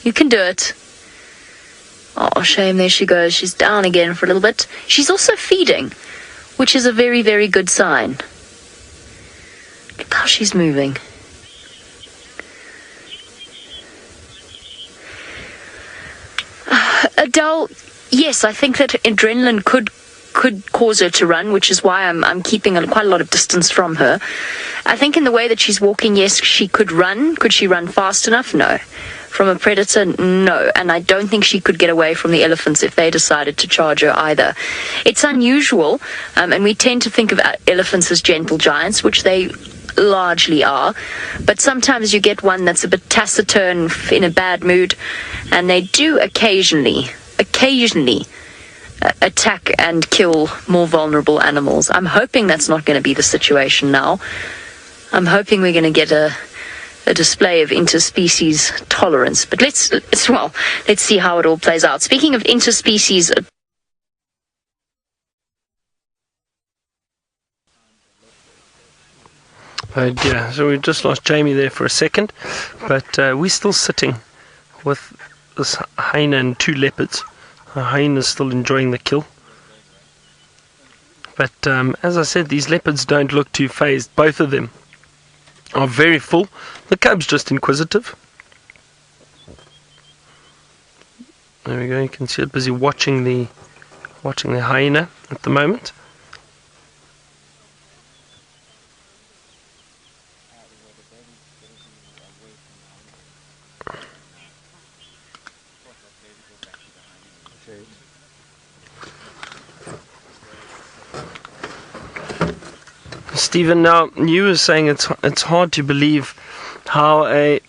You can do it. Oh, shame, there she goes. She's down again for a little bit. She's also feeding, which is a very, very good sign. Look how she's moving. Adele, yes, I think that adrenaline could cause her to run, which is why I'm keeping quite a lot of distance from her. I think in the way that she's walking, yes, she could run. Could she run fast enough? No. From a predator? No. And I don't think she could get away from the elephants if they decided to charge her either. It's unusual, and we tend to think of elephants as gentle giants, which they largely are, but sometimes you get one that's a bit taciturn, in a bad mood, and they do occasionally attack and kill more vulnerable animals. I'm hoping that's not going to be the situation now. I'm hoping we're going to get a display of interspecies tolerance, but let's see how it all plays out. Speaking of interspecies yeah, so we just lost Jamie there for a second, but we're still sitting with this hyena and two leopards. The hyena's still enjoying the kill. But as I said, these leopards don't look too phased. Both of them are very full. The cub's just inquisitive. There we go, you can see it busy watching the hyena at the moment. Stephen, now you were saying it's hard to believe how a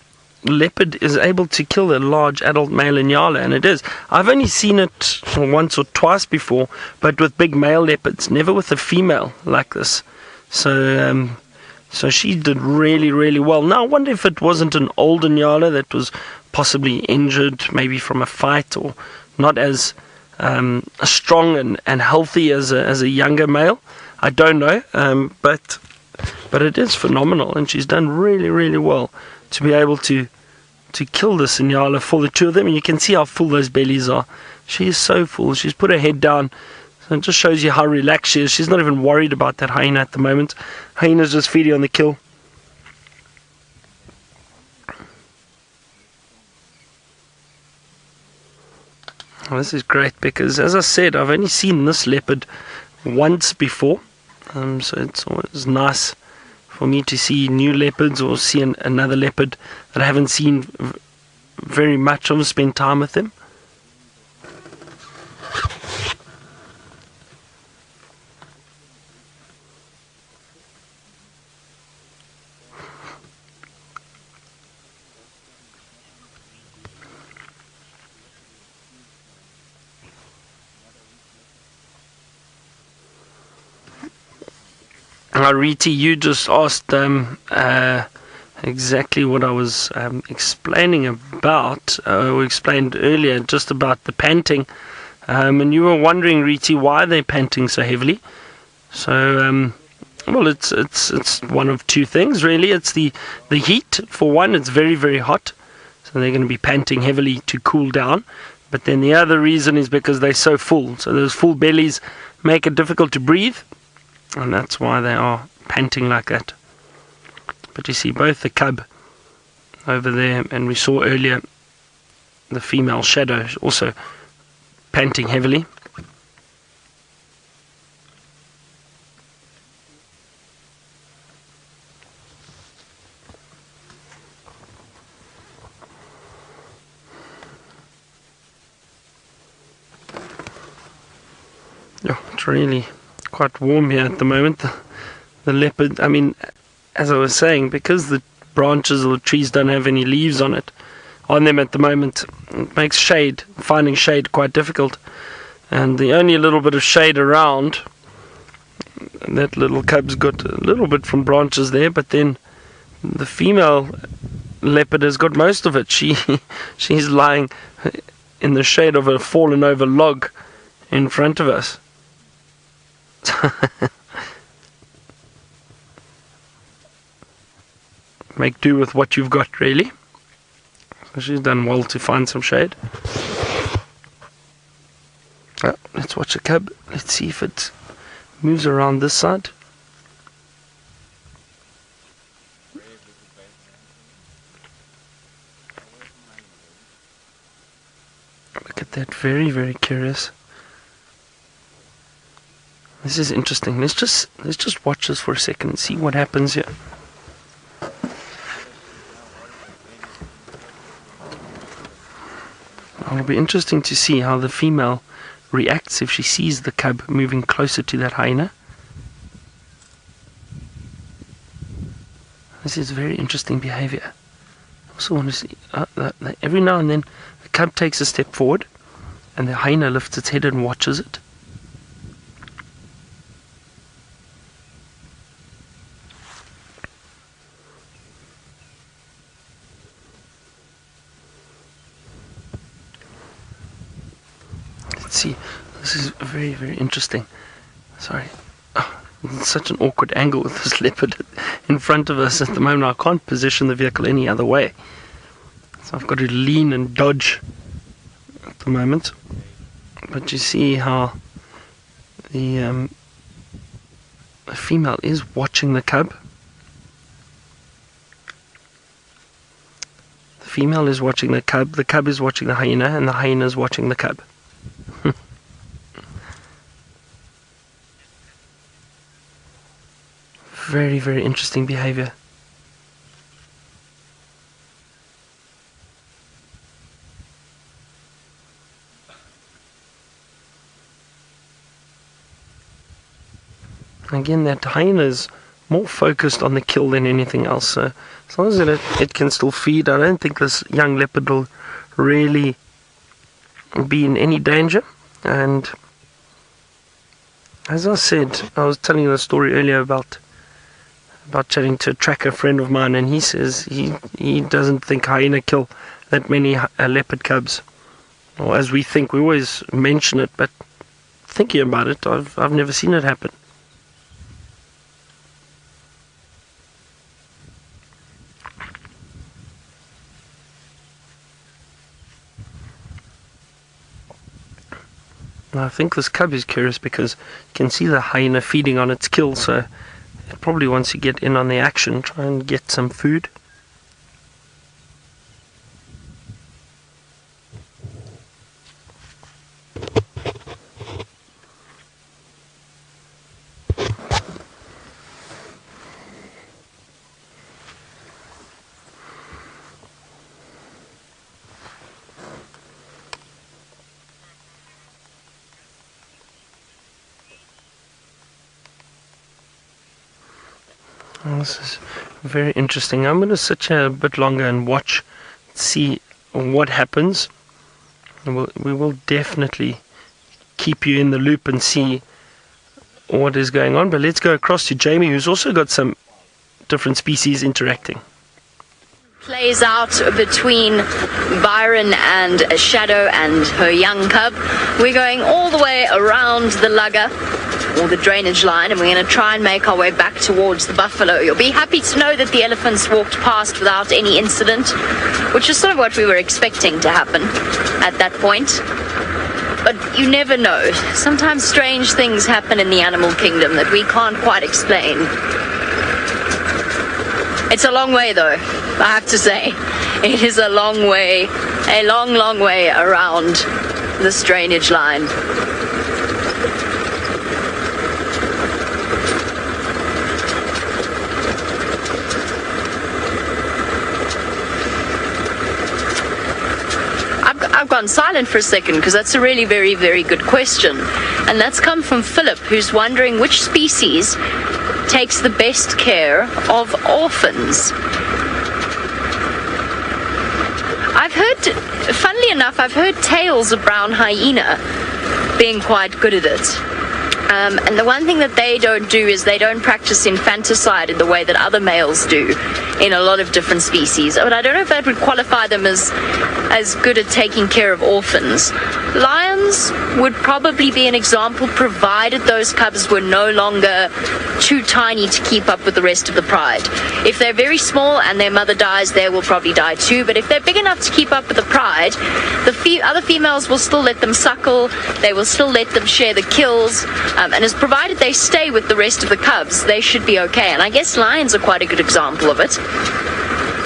leopard is able to kill a large adult male Nyala, and it is. I've only seen it once or twice before, but with big male leopards, never with a female like this. So she did really, really well. Now I wonder if it wasn't an older Nyala that was possibly injured, maybe from a fight, or not as strong and healthy as a younger male. I don't know, but it is phenomenal, and she's done really, really well to be able to kill this Nyala for the two of them. And you can see how full those bellies are. She is so full. She's put her head down, so it just shows you how relaxed she is. She's not even worried about that hyena at the moment. Hyena's just feeding on the kill. Oh, this is great because, as I said, I've only seen this leopard once before, so it's always nice for me to see new leopards or see another leopard that I haven't seen very much of, spend time with them. Riti, you just asked exactly what I was explaining about, or explained earlier, just about the panting. And you were wondering, Riti, why they're panting so heavily. So, well, it's one of two things, really. It's the heat. For one, it's very, very hot, so they're going to be panting heavily to cool down. But then the other reason is because they're so full. So those full bellies make it difficult to breathe, and that's why they are panting like that. But you see both the cub over there, and we saw earlier the female Shadow also panting heavily. Yeah, it's really quite warm here at the moment. The leopard, I mean, as I was saying, because the branches or the trees don't have any leaves on them at the moment, it makes finding shade quite difficult. And the only little bit of shade around, that little cub's got a little bit from branches there, but then the female leopard has got most of it. She's lying in the shade of a fallen over log in front of us. Make do with what you've got, really. So she's done well to find some shade. Let's watch a cub. Let's see if it moves around this side. Look at that, very, very curious. This is interesting. Let's just watch this for a second and see what happens here. It'll be interesting to see how the female reacts if she sees the cub moving closer to that hyena. This is very interesting behavior. I also want to see every now and then the cub takes a step forward and the hyena lifts its head and watches it. See, this is very, very interesting. Sorry, it's such an awkward angle with this leopard in front of us at the moment. I can't position the vehicle any other way, so I've got to lean and dodge at the moment. But you see how the female is watching the cub. The female is watching the cub is watching the hyena, and the hyena is watching the cub. Very, very interesting behavior. Again, that hyena is more focused on the kill than anything else. So as long as it can still feed, I don't think this young leopard will really be in any danger. And as I said, I was telling you a story earlier about chatting to a tracker friend of mine, and he says he doesn't think hyena kill that many leopard cubs, or as we think. We always mention it, but thinking about it, I've never seen it happen. I think this cub is curious because you can see the hyena feeding on its kill, so it probably wants to get in on the action, try and get some food. This is very interesting. I'm going to sit here a bit longer and watch, see what happens. We will definitely keep you in the loop and see what is going on. But let's go across to Jamie, who's also got some different species interacting. Plays out between Byron and Shadow and her young cub. We're going all the way around the lugger, or the drainage line, and we're going to try and make our way back towards the buffalo. You'll be happy to know that the elephants walked past without any incident, which is sort of what we were expecting to happen at that point. But you never know. Sometimes strange things happen in the animal kingdom that we can't quite explain. It's a long way though, I have to say. It is a long way, a long, long way around this drainage line. I've gone silent for a second because that's a really very, very good question. And that's come from Philip, who's wondering which species takes the best care of orphans. Funnily enough, I've heard tales of brown hyena being quite good at it. And the one thing that they don't do is they don't practice infanticide in the way that other males do in a lot of different species. But I don't know if that would qualify them as good at taking care of orphans. Lions would probably be an example, provided those cubs were no longer too tiny to keep up with the rest of the pride. If they're very small and their mother dies, they will probably die too. But if they're big enough to keep up with the pride, the other females will still let them suckle, they will still let them share the kills, and as provided they stay with the rest of the cubs, they should be okay. And I guess lions are quite a good example of it.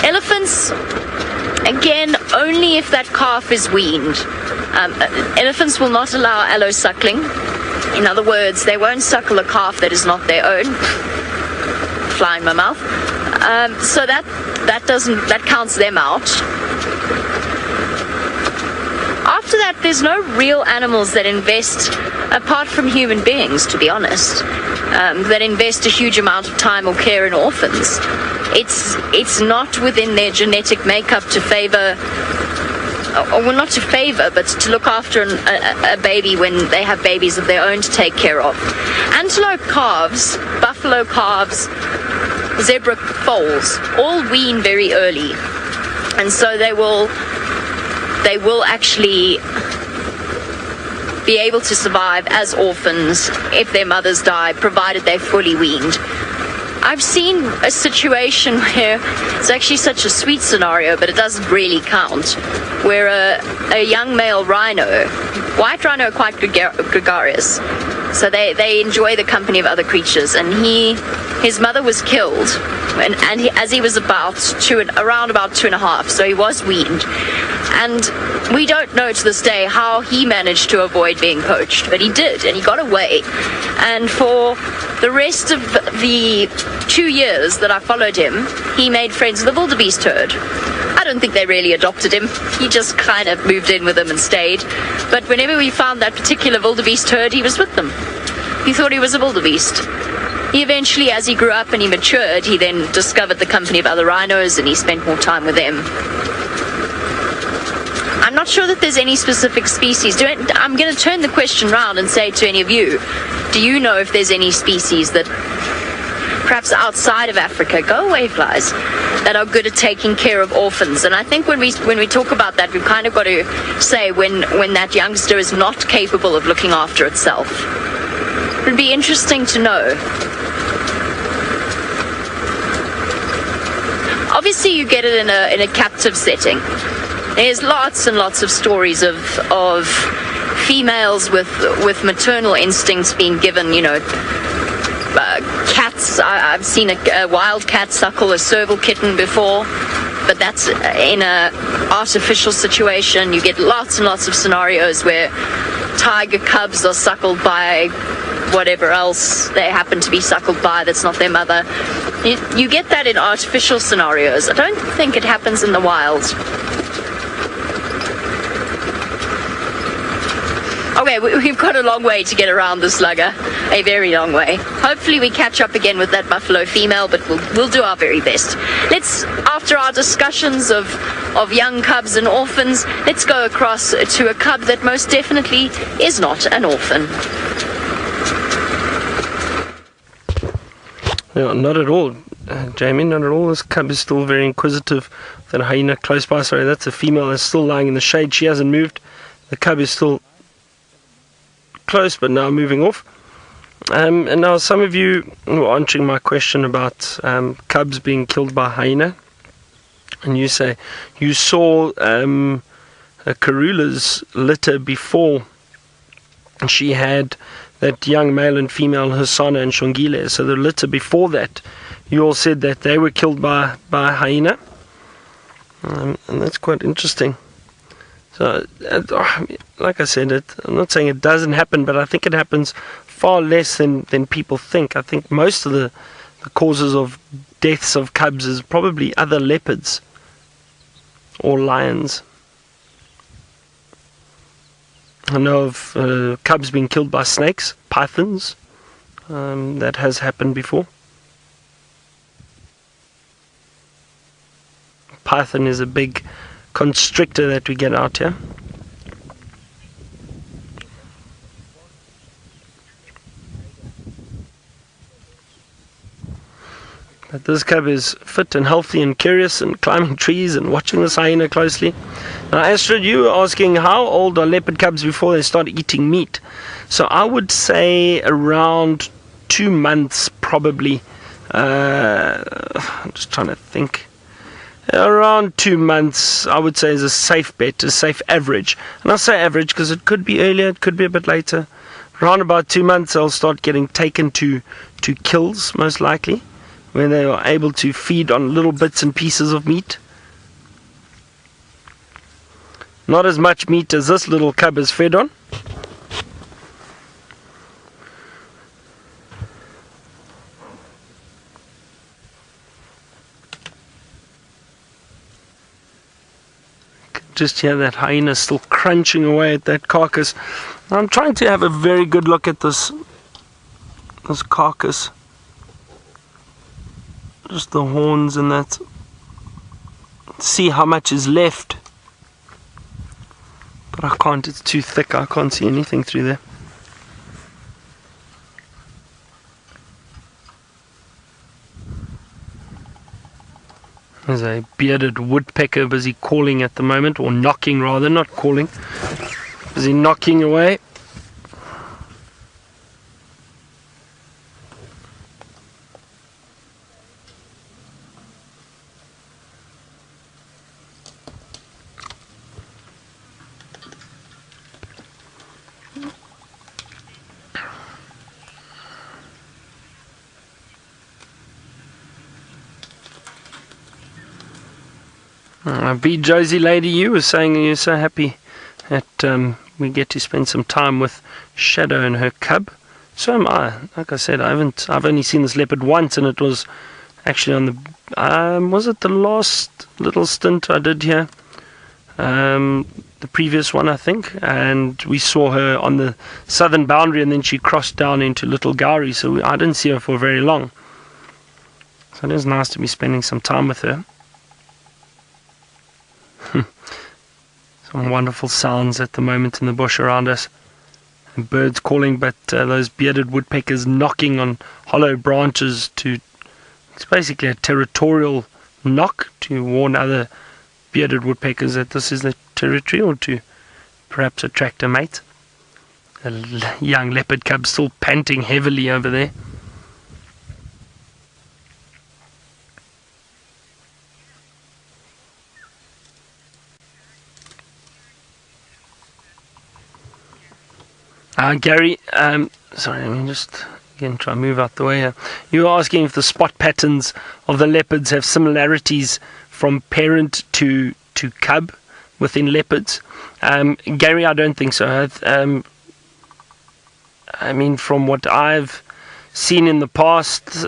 Elephants, again, only if that calf is weaned. Elephants will not allow allo suckling. In other words, they won't suckle a calf that is not their own. Fly in my mouth. So that counts them out. After that, there's no real animals that invest, apart from human beings, to be honest, that invest a huge amount of time or care in orphans. It's not within their genetic makeup to favor, or well, not to favor, but to look after a baby when they have babies of their own to take care of. Antelope calves, buffalo calves, zebra foals all wean very early, and so they will actually be able to survive as orphans if their mothers die, provided they're fully weaned. I've seen a situation where it's actually such a sweet scenario, but it doesn't really count, where a young male rhino, white rhino are quite gregarious, so they enjoy the company of other creatures, and his mother was killed, and as he was around about 2.5, so he was weaned. And we don't know to this day how he managed to avoid being poached, but he did, and he got away. And for the rest of the 2 years that I followed him, he made friends with the wildebeest herd. I don't think they really adopted him. He just kind of moved in with them and stayed. But whenever we found that particular wildebeest herd, he was with them. He thought he was a wildebeest. He eventually, as he grew up and he matured, he then discovered the company of other rhinos, and he spent more time with them. I'm not sure that there's any specific species. I'm going to turn the question round and say to any of you, do you know if there's any species that, perhaps outside of Africa, go away flies, that are good at taking care of orphans? And I think when we talk about that, we've kind of got to say when that youngster is not capable of looking after itself. It would be interesting to know. Obviously, you get it in a captive setting. There's lots and lots of stories of females with maternal instincts being given, cats. I've seen a wild cat suckle a serval kitten before, but that's in a artificial situation. You get lots and lots of scenarios where tiger cubs are suckled by whatever else they happen to be suckled by that's not their mother. You get that in artificial scenarios. I don't think it happens in the wild. Okay, we've got a long way to get around the slugger, a very long way. Hopefully we catch up again with that buffalo female, but we'll do our very best. Let's, after our discussions of young cubs and orphans, let's go across to a cub that most definitely is not an orphan. Yeah, not at all, Jamie, not at all. This cub is still very inquisitive. That hyena close by, sorry, that's a female that's still lying in the shade. She hasn't moved. The cub is still close, but now moving off. And now some of you were answering my question about cubs being killed by hyena, and you say you saw Karula's litter before she had that young male and female Hasana and Shongile. So the litter before that, you all said that they were killed by hyena, and that's quite interesting. So, like I said, I'm not saying it doesn't happen, but I think it happens far less than people think. I think most of the causes of deaths of cubs is probably other leopards or lions. I know of cubs being killed by snakes, pythons. That has happened before. Python is a big constrictor that we get out here. But this cub is fit and healthy and curious and climbing trees and watching this hyena closely. Now, Astrid, you were asking how old are leopard cubs before they start eating meat. So I would say around 2 months probably. I'm just trying to think. Around 2 months, I would say, is a safe bet, a safe average. And I say average because it could be earlier, it could be a bit later. Around about 2 months, they'll start getting taken to kills, most likely, where they are able to feed on little bits and pieces of meat. Not as much meat as this little cub is fed on. Just hear that hyena still crunching away at that carcass. I'm trying to have a very good look at this carcass. Just the horns and that. See how much is left. But I can't, it's too thick, I can't see anything through there. There's a bearded woodpecker busy calling at the moment, or knocking rather, not calling. Busy knocking away. Be Josie lady, you were saying you're so happy that we get to spend some time with Shadow and her cub. So am I. Like I said, I've only seen this leopard once, and it was actually on the was it the last little stint I did here? The previous one, I think, and we saw her on the southern boundary, and then she crossed down into Little Gowrie, so I didn't see her for very long. So it is nice to be spending some time with her. Some wonderful sounds at the moment in the bush around us. And birds calling, but those bearded woodpeckers knocking on hollow branches it's basically a territorial knock to warn other bearded woodpeckers that this is their territory, or to perhaps attract a mate. A young leopard cub still panting heavily over there. Gary, sorry, let me just again try and move out the way here. You were asking if the spot patterns of the leopards have similarities from parent to cub within leopards. Gary, I don't think so. I mean, from what I've seen in the past,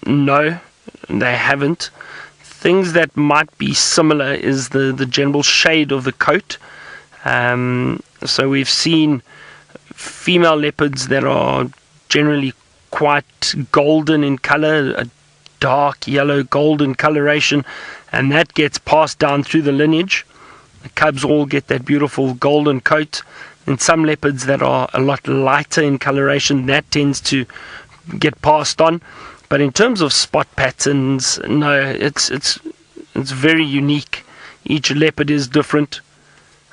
no, they haven't. Things that might be similar is the general shade of the coat. So we've seen female leopards that are generally quite golden in color, a dark yellow golden coloration, and that gets passed down through the lineage. The cubs all get that beautiful golden coat, and some leopards that are a lot lighter in coloration, that tends to get passed on. But in terms of spot patterns, no, it's very unique. Each leopard is different.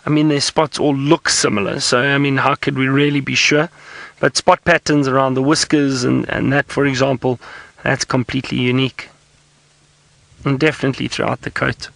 I mean, their spots all look similar, so I mean, how could we really be sure? But spot patterns around the whiskers and that, for example, that's completely unique. And definitely throughout the coat.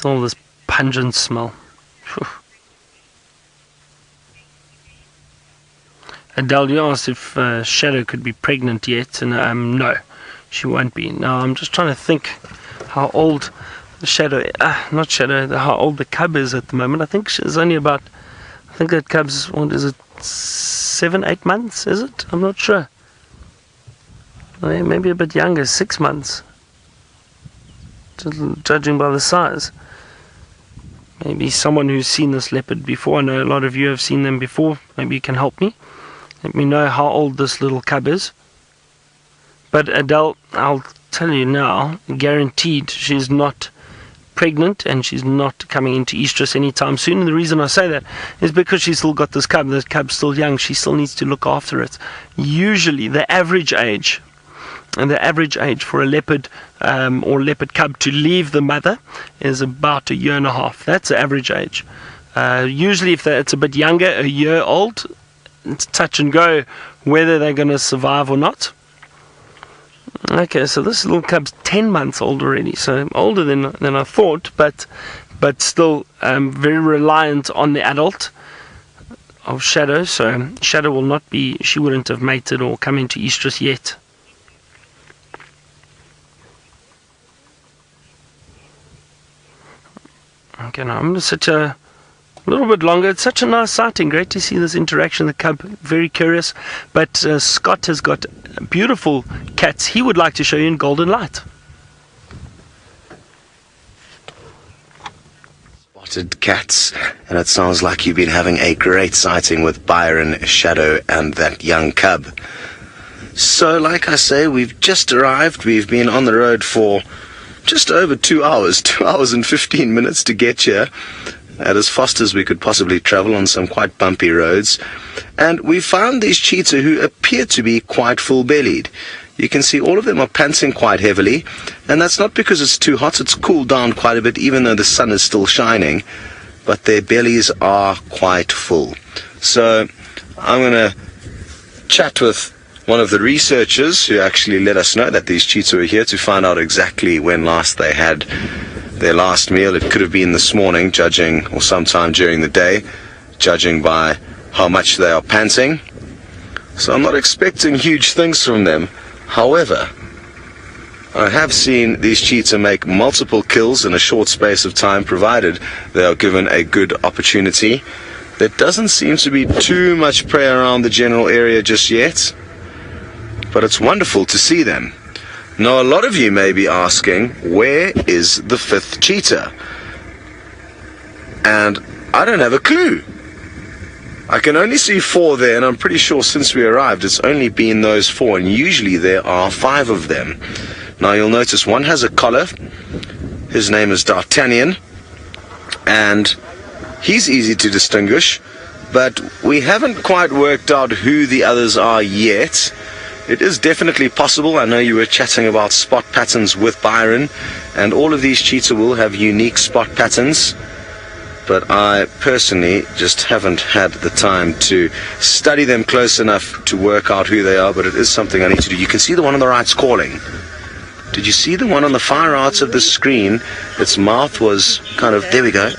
All this pungent smell. Whew. Adele, you asked if Shadow could be pregnant yet, and no, she won't be. Now I'm just trying to think how old the how old the cub is at the moment. I think she's only about, I think that cub's, what is it, 7-8 months, is it? I'm not sure. Maybe a bit younger, 6 months, judging by the size. Maybe someone who's seen this leopard before. I know a lot of you have seen them before. Maybe you can help me. Let me know how old this little cub is. But Adele, I'll tell you now, guaranteed she's not pregnant and she's not coming into estrus anytime soon. And the reason I say that is because she's still got this cub. The cub's still young. She still needs to look after it. Usually the average age for a leopard or leopard cub to leave the mother is about 1.5 years. That's the average age. Usually if it's a bit younger, a year old, it's touch and go whether they're going to survive or not. Okay, so this little cub's 10 months old already, so older than I thought, but still very reliant on the adult of Shadow. So Shadow will not be, she wouldn't have mated or come into estrus yet. Okay, now I'm going to sit a little bit longer. It's such a nice sighting. Great to see this interaction. The cub, very curious. But Scott has got beautiful cats he would like to show you in golden light. Spotted cats, and it sounds like you've been having a great sighting with Byron, Shadow, and that young cub. So, like I say, we've just arrived. We've been on the road for just over 2 hours, 2 hours and 15 minutes to get here, at as fast as we could possibly travel on some quite bumpy roads. And we found these cheetah who appear to be quite full-bellied. You can see all of them are panting quite heavily, and that's not because it's too hot. It's cooled down quite a bit, even though the sun is still shining, but their bellies are quite full. So I'm going to chat with one of the researchers who actually let us know that these cheetah are here, to find out exactly when last they had their last meal. It could have been this morning, judging, or sometime during the day, judging by how much they are panting. So I'm not expecting huge things from them. However, I have seen these cheetah make multiple kills in a short space of time, provided they are given a good opportunity. There doesn't seem to be too much prey around the general area just yet, but it's wonderful to see them. Now, a lot of you may be asking, where is the fifth cheetah? And I don't have a clue. I can only see 4 there, and I'm pretty sure since we arrived it's only been those 4, and usually there are 5 of them. Now you'll notice one has a collar. His name is D'Artagnan, and he's easy to distinguish, but we haven't quite worked out who the others are yet. It is definitely possible. I know you were chatting about spot patterns with Byron, and all of these cheetah will have unique spot patterns, but I personally just haven't had the time to study them close enough to work out who they are, but it is something I need to do. You can see the one on the right's calling. Did you see the one on the far right of the screen? Its mouth was kind of, there we go.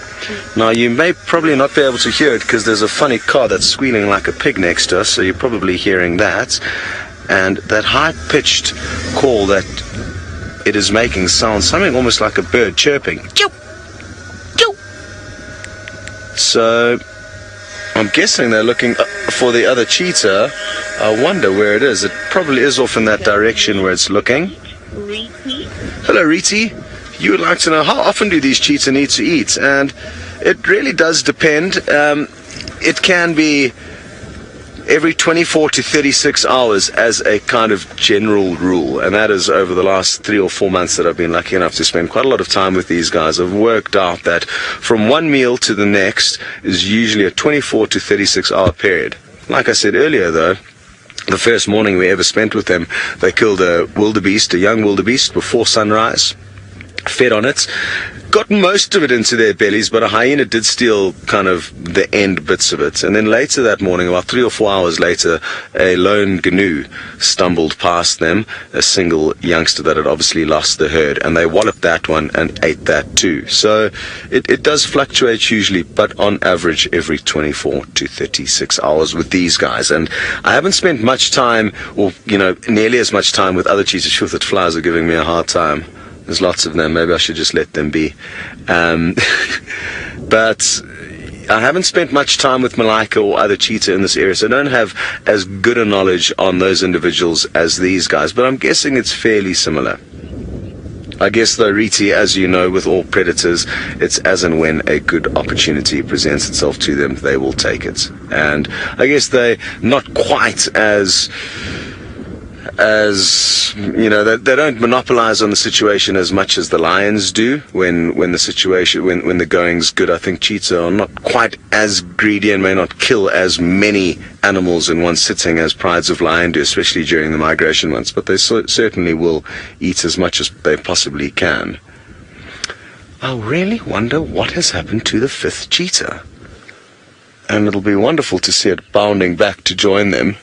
Now you may probably not be able to hear it because there's a funny car that's squealing like a pig next to us, so you're probably hearing that. And that high-pitched call that it is making sounds something almost like a bird chirping. Choo! Choo! So I'm guessing they're looking for the other cheetah. I wonder where it is. It probably is off in that direction where it's looking. Hello, Riti. You would like to know, how often do these cheetah need to eat? And it really does depend. It can be every 24 to 36 hours as a kind of general rule, and that is over the last 3 or 4 months that I've been lucky enough to spend quite a lot of time with these guys. I've worked out that from one meal to the next is usually a 24 to 36 hour period. Like I said earlier though, the first morning we ever spent with them, they killed a wildebeest, a young wildebeest, before sunrise. fed on it. Got most of it into their bellies, but a hyena did steal kind of the end bits of it. And then later that morning, about 3 or 4 hours later, a lone gnu stumbled past them, a single youngster that had obviously lost the herd, and they walloped that one and ate that too. So it does fluctuate usually, but on average every 24 to 36 hours with these guys. And I haven't spent much time, or nearly as much time with other cheetahs. Sure, that flies are giving me a hard time. There's lots of them. Maybe I should just let them be. But I haven't spent much time with Malaika or other cheetah in this area, so I don't have as good a knowledge on those individuals as these guys, but I'm guessing it's fairly similar. I guess though, Riti, as you know, with all predators, it's as and when a good opportunity presents itself to them, they will take it. And I guess they're not quite as they don't monopolize on the situation as much as the lions do when the going's good. I think cheetah are not quite as greedy and may not kill as many animals in one sitting as prides of lion do, especially during the migration months, but they certainly will eat as much as they possibly can. I really wonder what has happened to the 5th cheetah, and it'll be wonderful to see it bounding back to join them.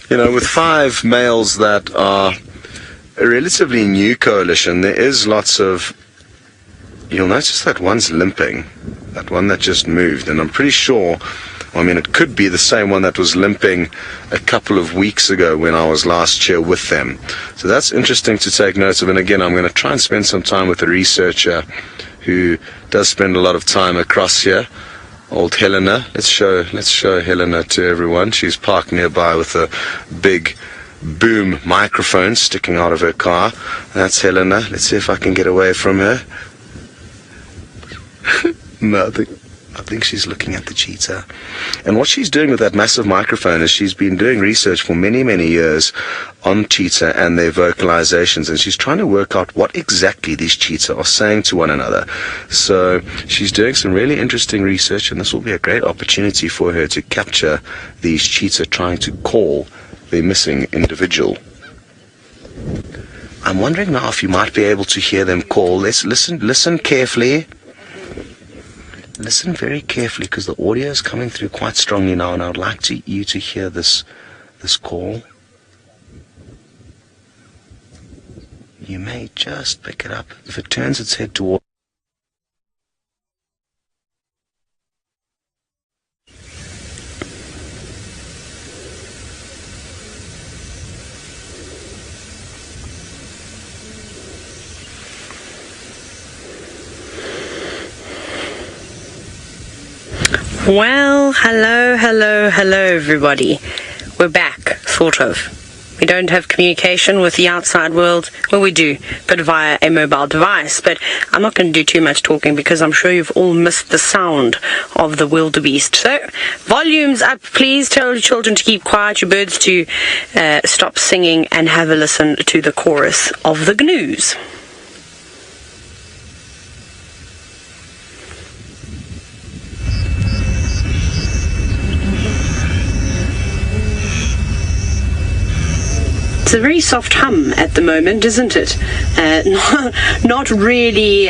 With 5 males that are a relatively new coalition, there is lots of... You'll notice that one's limping, that one that just moved, and I'm pretty sure, it could be the same one that was limping a couple of weeks ago when I was last here with them. So that's interesting to take note of, and again, I'm going to try and spend some time with a researcher who does spend a lot of time across here. Old Helena. Let's show Helena to everyone. She's parked nearby with a big boom microphone sticking out of her car. That's Helena. Let's see if I can get away from her. No, I think she's looking at the cheetah. And what she's doing with that massive microphone is she's been doing research for many, many years on cheetah and their vocalizations, and she's trying to work out what exactly these cheetah are saying to one another. So she's doing some really interesting research, and this will be a great opportunity for her to capture these cheetah trying to call their missing individual. I'm wondering now if you might be able to hear them call. Let's listen carefully. Listen very carefully, because the audio is coming through quite strongly now, and I would like you to hear this call. You may just pick it up. If it turns its head toward... Well, hello everybody. We're back, sort of. We don't have communication with the outside world. Well, we do, but via a mobile device. But I'm not going to do too much talking, because I'm sure you've all missed the sound of the wildebeest. So, volumes up, please. Tell your children to keep quiet, your birds to stop singing, and have a listen to the chorus of the gnus. It's a very soft hum at the moment, isn't it? Not really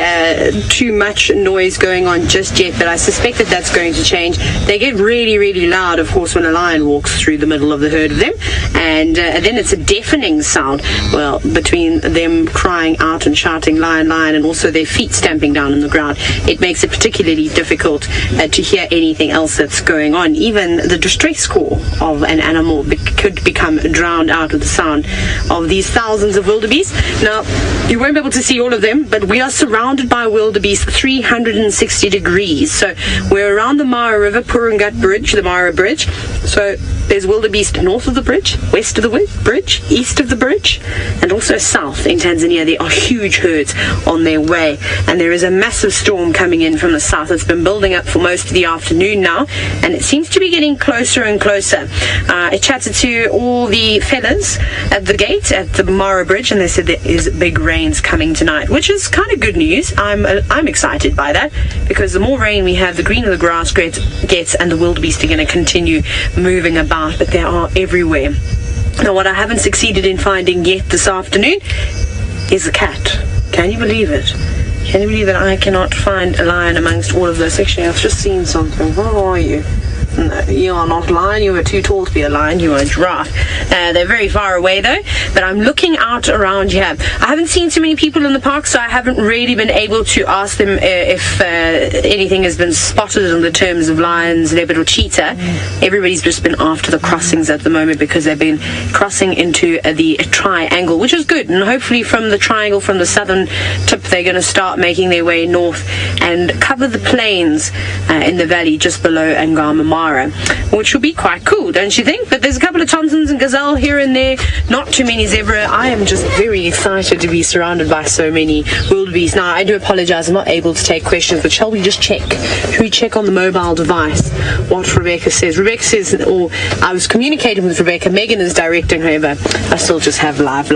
too much noise going on just yet, but I suspect that that's going to change. They get really, really loud, of course, when a lion walks through the middle of the herd of them, and then it's a deafening sound, well, between them crying out and shouting lion, lion, and also their feet stamping down on the ground. It makes it particularly difficult to hear anything else that's going on. Even the distress call of an animal could become drowned out with the sound of these thousands of wildebeest. Now, you won't be able to see all of them, but we are surrounded by wildebeest 360 degrees. So we're around the Mara River, Purungat Bridge, the Mara Bridge. So there's wildebeest north of the bridge, west of the bridge, east of the bridge, and also south in Tanzania. There are huge herds on their way, and there is a massive storm coming in from the south. It's been building up for most of the afternoon now, and it seems to be getting closer and closer. I chatted to all the fellas at the gate at the Mara Bridge, and they said there is big rains coming tonight, which is kind of good news. I'm excited by that, because the more rain we have, the greener the grass gets, and the wildebeest are going to continue moving about, but they are everywhere. Now, what I haven't succeeded in finding yet this afternoon is a cat. Can you believe it? Can you believe that I cannot find a lion amongst all of this? Actually, I've just seen something. Where are you? No, you are not a lion. You are too tall to be a lion. You are a giraffe. They're very far away though, but I'm looking out around here. I haven't seen too many people in the park, so I haven't really been able to ask them if anything has been spotted in the terms of lions, leopard or cheetah. Everybody's just been after the crossings at the moment because they've been crossing into the triangle, which is good, and hopefully from the triangle, from the southern tip, they're going to start making their way north and cover the plains in the valley just below Angama, which will be quite cool, don't you think? But there's a couple of Thompsons and gazelle here and there, not too many zebra. I am just very excited to be surrounded by so many wildebeest. Now, I do apologize, I'm not able to take questions, but shall we just check? Should we check on the mobile device what Rebecca says? Rebecca says, or I was communicating with Rebecca, Megan is directing, however, I still just have live.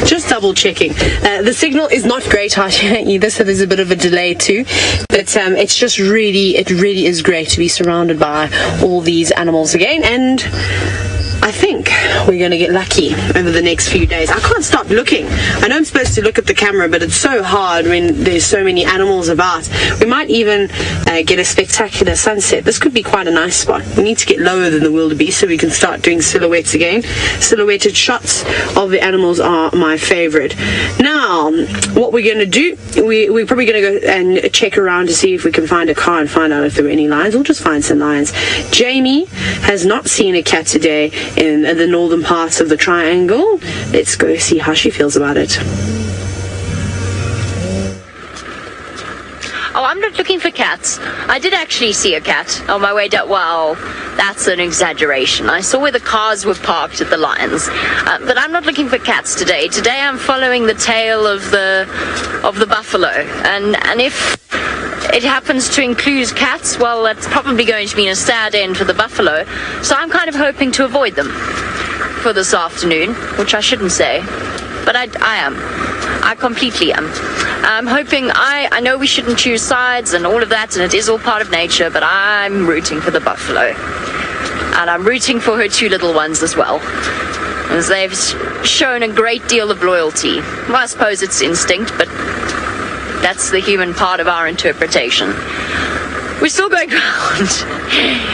Just double checking. The signal is not great here either, so there's a bit of a delay too, but it's just really is great to be surrounded by all these animals again, and I think we're going to get lucky over the next few days. I can't stop looking. I know I'm supposed to look at the camera, but it's so hard when there's so many animals about. We might even get a spectacular sunset. This could be quite a nice spot. We need to get lower than the wildebeest so we can start doing silhouettes again. Silhouetted shots of the animals are my favorite. Now, what we're going to do, we're probably going to go and check around to see if we can find a car and find out if there were any lions. We'll just find some lions. Jamie has not seen a cat today in the northern parts of the triangle. Let's go see how she feels about it. Oh, I'm not looking for cats. I did actually see a cat on my way down. Well, that's an exaggeration. I saw where the cars were parked at the Lions. But I'm not looking for cats today. Today I'm following the tail of the buffalo. And if it happens to include cats, well, that's probably going to mean a sad end for the buffalo. So I'm kind of hoping to avoid them for this afternoon, which I shouldn't say. But I am. I completely am. I'm hoping, I know we shouldn't choose sides and all of that, and it is all part of nature, but I'm rooting for the buffalo. And I'm rooting for her two little ones as well, as they've shown a great deal of loyalty. Well, I suppose it's instinct, but that's the human part of our interpretation. We're still going round.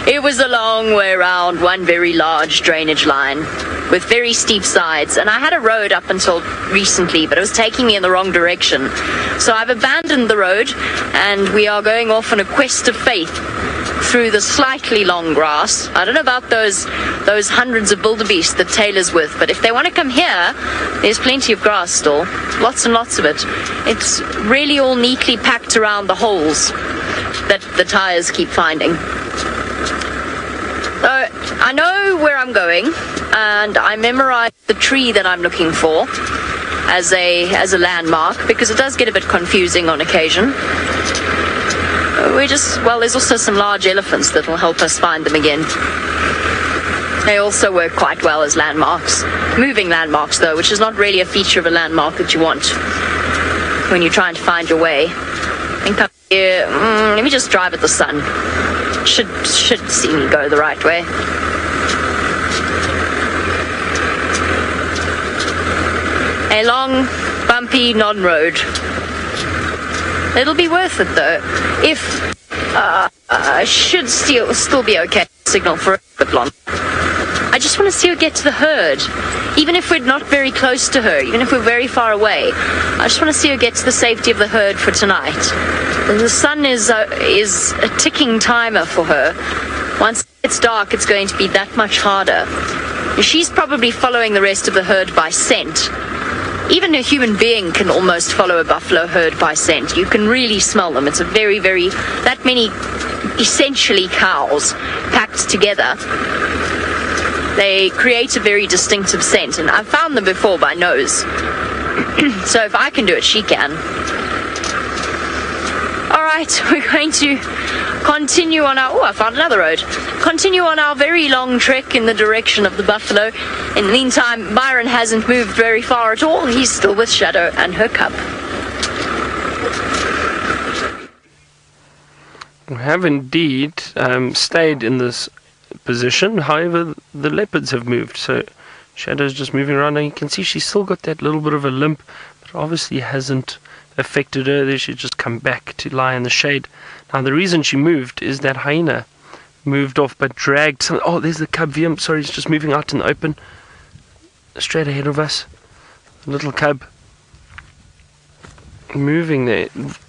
It was a long way around one very large drainage line with very steep sides, and I had a road up until recently, but it was taking me in the wrong direction. So I've abandoned the road, and we are going off on a quest of faith through the slightly long grass. I don't know about those hundreds of wildebeest that Tayla's with, but if they want to come here, there's plenty of grass still. Lots and lots of it. It's really all neatly packed around the holes that the tires keep finding. So I know where I'm going, and I memorized the tree that I'm looking for as a landmark, because it does get a bit confusing on occasion. There's also some large elephants that will help us find them again. They also work quite well as landmarks. Moving landmarks, though, which is not really a feature of a landmark that you want when you're trying to find your way. And come here, let me just drive at the sun. Should see me go the right way. A long, bumpy non-road. It'll be worth it though. If I should still be okay. Signal for a bit long. I just want to see her get to the herd. Even if we're not very close to her, even if we're very far away, I just want to see her get to the safety of the herd for tonight. And the sun is a ticking timer for her. Once it's dark, it's going to be that much harder. She's probably following the rest of the herd by scent. Even a human being can almost follow a buffalo herd by scent. You can really smell them. It's a very, very, that many essentially cows packed together. They create a very distinctive scent, and I've found them before by nose. So if I can do it, she can. Alright, we're going to continue on our... Oh, I found another road. Continue on our very long trek in the direction of the buffalo. In the meantime, Byron hasn't moved very far at all. He's still with Shadow and her cub. We have indeed stayed in this position. However, the leopards have moved, so Shadow's just moving around, and you can see she's still got that little bit of a limp, but obviously hasn't affected her. There she'd just come back to lie in the shade. Now the reason she moved is that hyena moved off but dragged some. Oh, there's the cub. I'm sorry, it's just moving out in the open, straight ahead of us. The little cub moving there,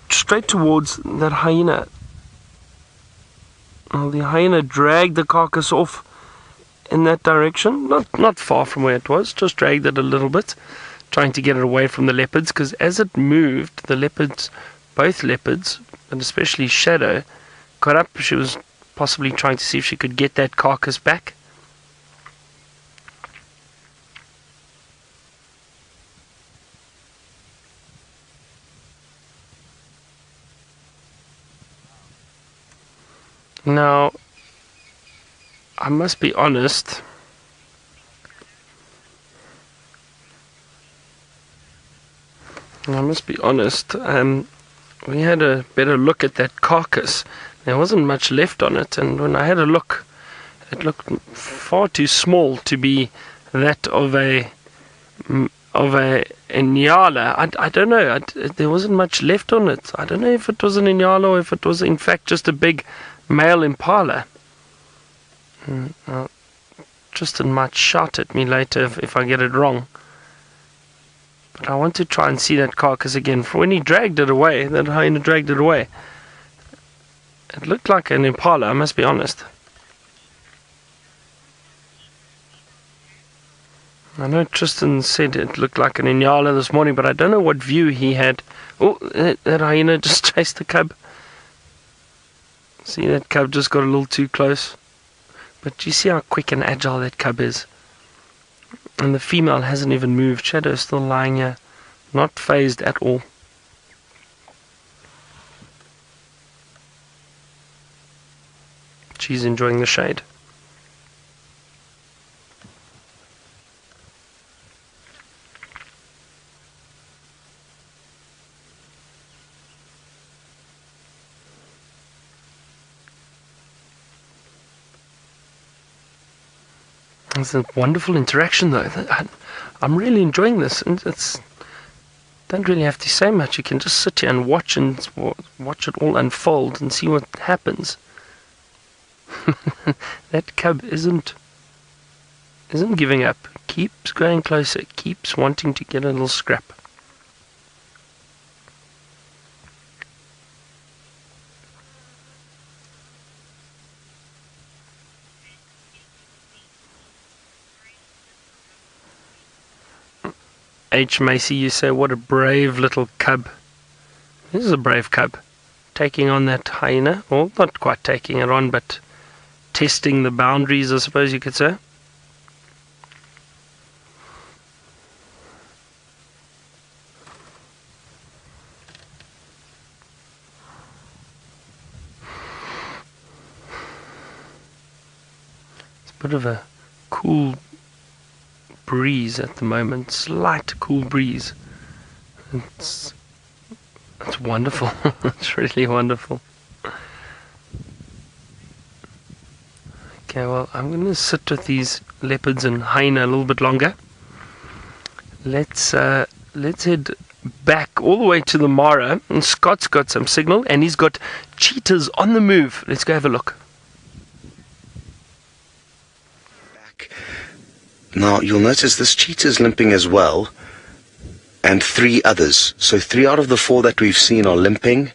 straight towards that hyena. Well, the hyena dragged the carcass off in that direction, not far from where it was, just dragged it a little bit, trying to get it away from the leopards, because as it moved, the leopards, both leopards, and especially Shadow, got up. She was possibly trying to see if she could get that carcass back. Now, I must be honest. We had a better look at that carcass. There wasn't much left on it, and when I had a look, it looked far too small to be that of a Nyala. I don't know. There wasn't much left on it. I don't know if it was an Nyala or if it was in fact just a big male Impala. Tristan might shout at me later if I get it wrong. But I want to try and see that carcass again. For when he dragged it away, that hyena dragged it away, it looked like an Impala, I must be honest. I know Tristan said it looked like an Nyala this morning, but I don't know what view he had. Oh, that hyena just chased the cub. See, that cub just got a little too close. But you see how quick and agile that cub is. And the female hasn't even moved. Shadow's still lying here, not phased at all. She's enjoying the shade. It's a wonderful interaction, though. I'm really enjoying this, and don't really have to say much. You can just sit here and watch it all unfold and see what happens. That cub isn't giving up. Keeps going closer. Keeps wanting to get a little scrap. H. Macy, you say, what a brave little cub. This is a brave cub. Taking on that hyena. Well, not quite taking it on, but testing the boundaries, I suppose you could say. It's a bit of a cool breeze at the moment, slight cool breeze. It's wonderful. It's really wonderful. Okay, well, I'm going to sit with these leopards and hyena a little bit longer. Let's head back all the way to the Mara, and Scott's got some signal, and he's got cheetahs on the move. Let's go have a look. Now, you'll notice this cheetah's limping as well, and 3 others. So 3 out of the 4 that we've seen are limping.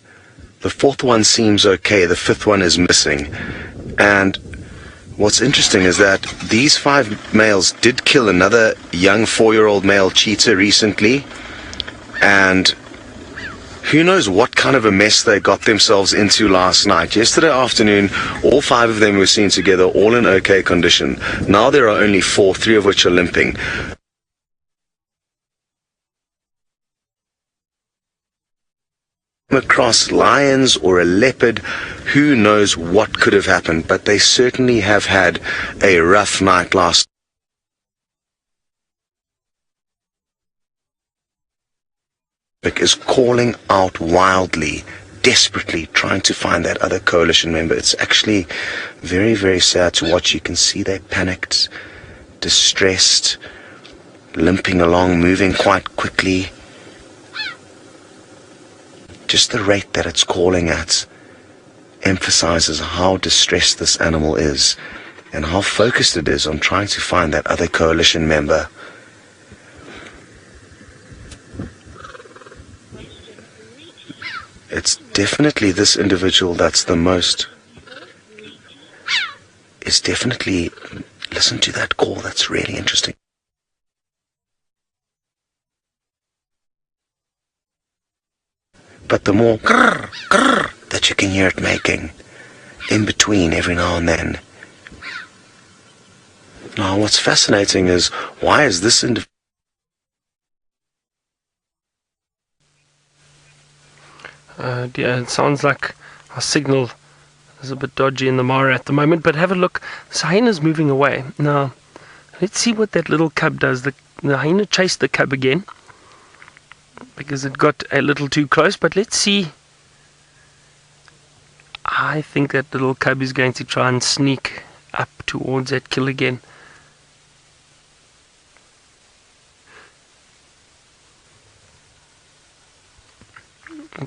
The 4th one seems okay. The 5th one is missing. And what's interesting is that these 5 males did kill another young 4-year-old male cheetah recently. And who knows what kind of a mess they got themselves into last night. Yesterday afternoon, all 5 of them were seen together, all in okay condition. Now there are only 4, 3 of which are limping. Across lions or a leopard, who knows what could have happened, but they certainly have had a rough night last night. Is calling out wildly, desperately trying to find that other coalition member. It's actually very, very sad to watch. You can see they're panicked, distressed, limping along, moving quite quickly. just the rate that it's calling at emphasizes how distressed this animal is and how focused it is on trying to find that other coalition member. It's definitely this individual that's the most... It's definitely... Listen to that call, that's really interesting. But the more grrr, grrr that you can hear it making in between every now and then. Now what's fascinating is, why is this individual... Yeah, it sounds like our signal is a bit dodgy in the Mara at the moment, but have a look. The hyena's moving away. Now, let's see what that little cub does. The hyena chased the cub again because it got a little too close, but let's see. I think that little cub is going to try and sneak up towards that kill again.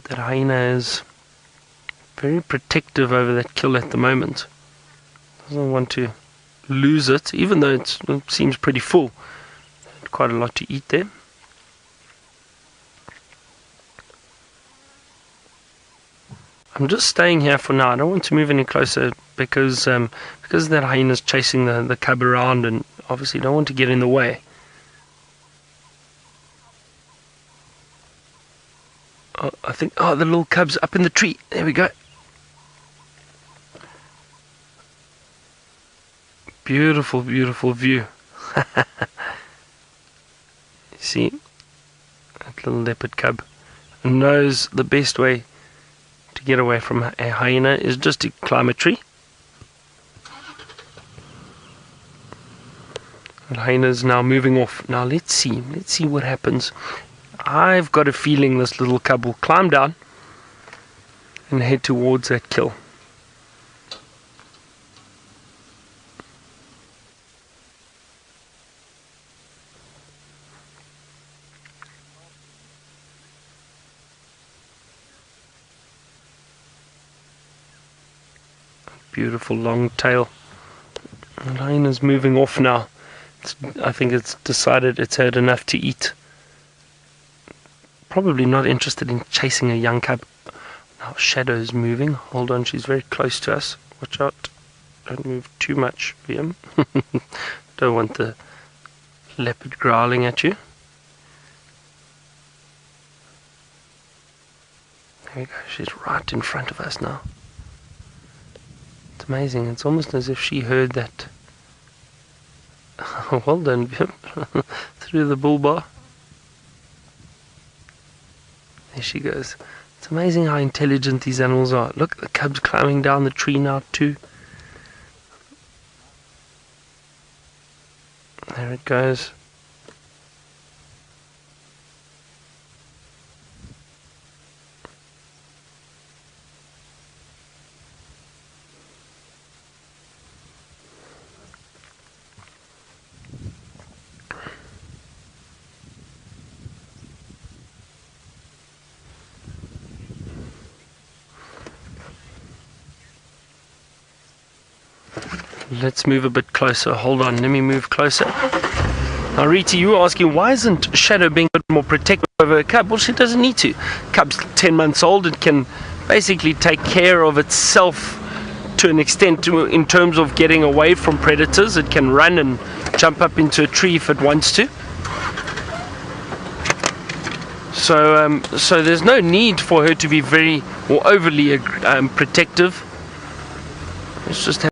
That hyena is very protective over that kill at the moment. Doesn't want to lose it, even though it seems pretty full. Quite a lot to eat there. I'm just staying here for now. I don't want to move any closer because that hyena is chasing the cub around, and obviously don't want to get in the way. Oh, I think, the little cub's up in the tree. There we go. Beautiful, beautiful view. You see, that little leopard cub knows the best way to get away from a hyena is just to climb a tree. The hyena is now moving off. Now let's see what happens. I've got a feeling this little cub will climb down and head towards that kill. Beautiful long tail. The lion is moving off now. I think it's decided it's had enough to eat. Probably not interested in chasing a young cub. Now Shadow's moving. Hold on, she's very close to us. Watch out. Don't move too much, Liam. Don't want the leopard growling at you. There we go. She's right in front of us now. It's amazing. It's almost as if she heard that. Well done, Liam. Through the bull bar. There she goes. It's amazing how intelligent these animals are. Look, the cub's climbing down the tree now too. There it goes. Let's move a bit closer. Hold on, let me move closer. Now, Rita, you were asking, why isn't Shadow being a bit more protective over a cub? Well, she doesn't need to. Cub's 10 months old. It can basically take care of itself to an extent in terms of getting away from predators. It can run and jump up into a tree if it wants to. So there's no need for her to be very or overly protective. Let's just have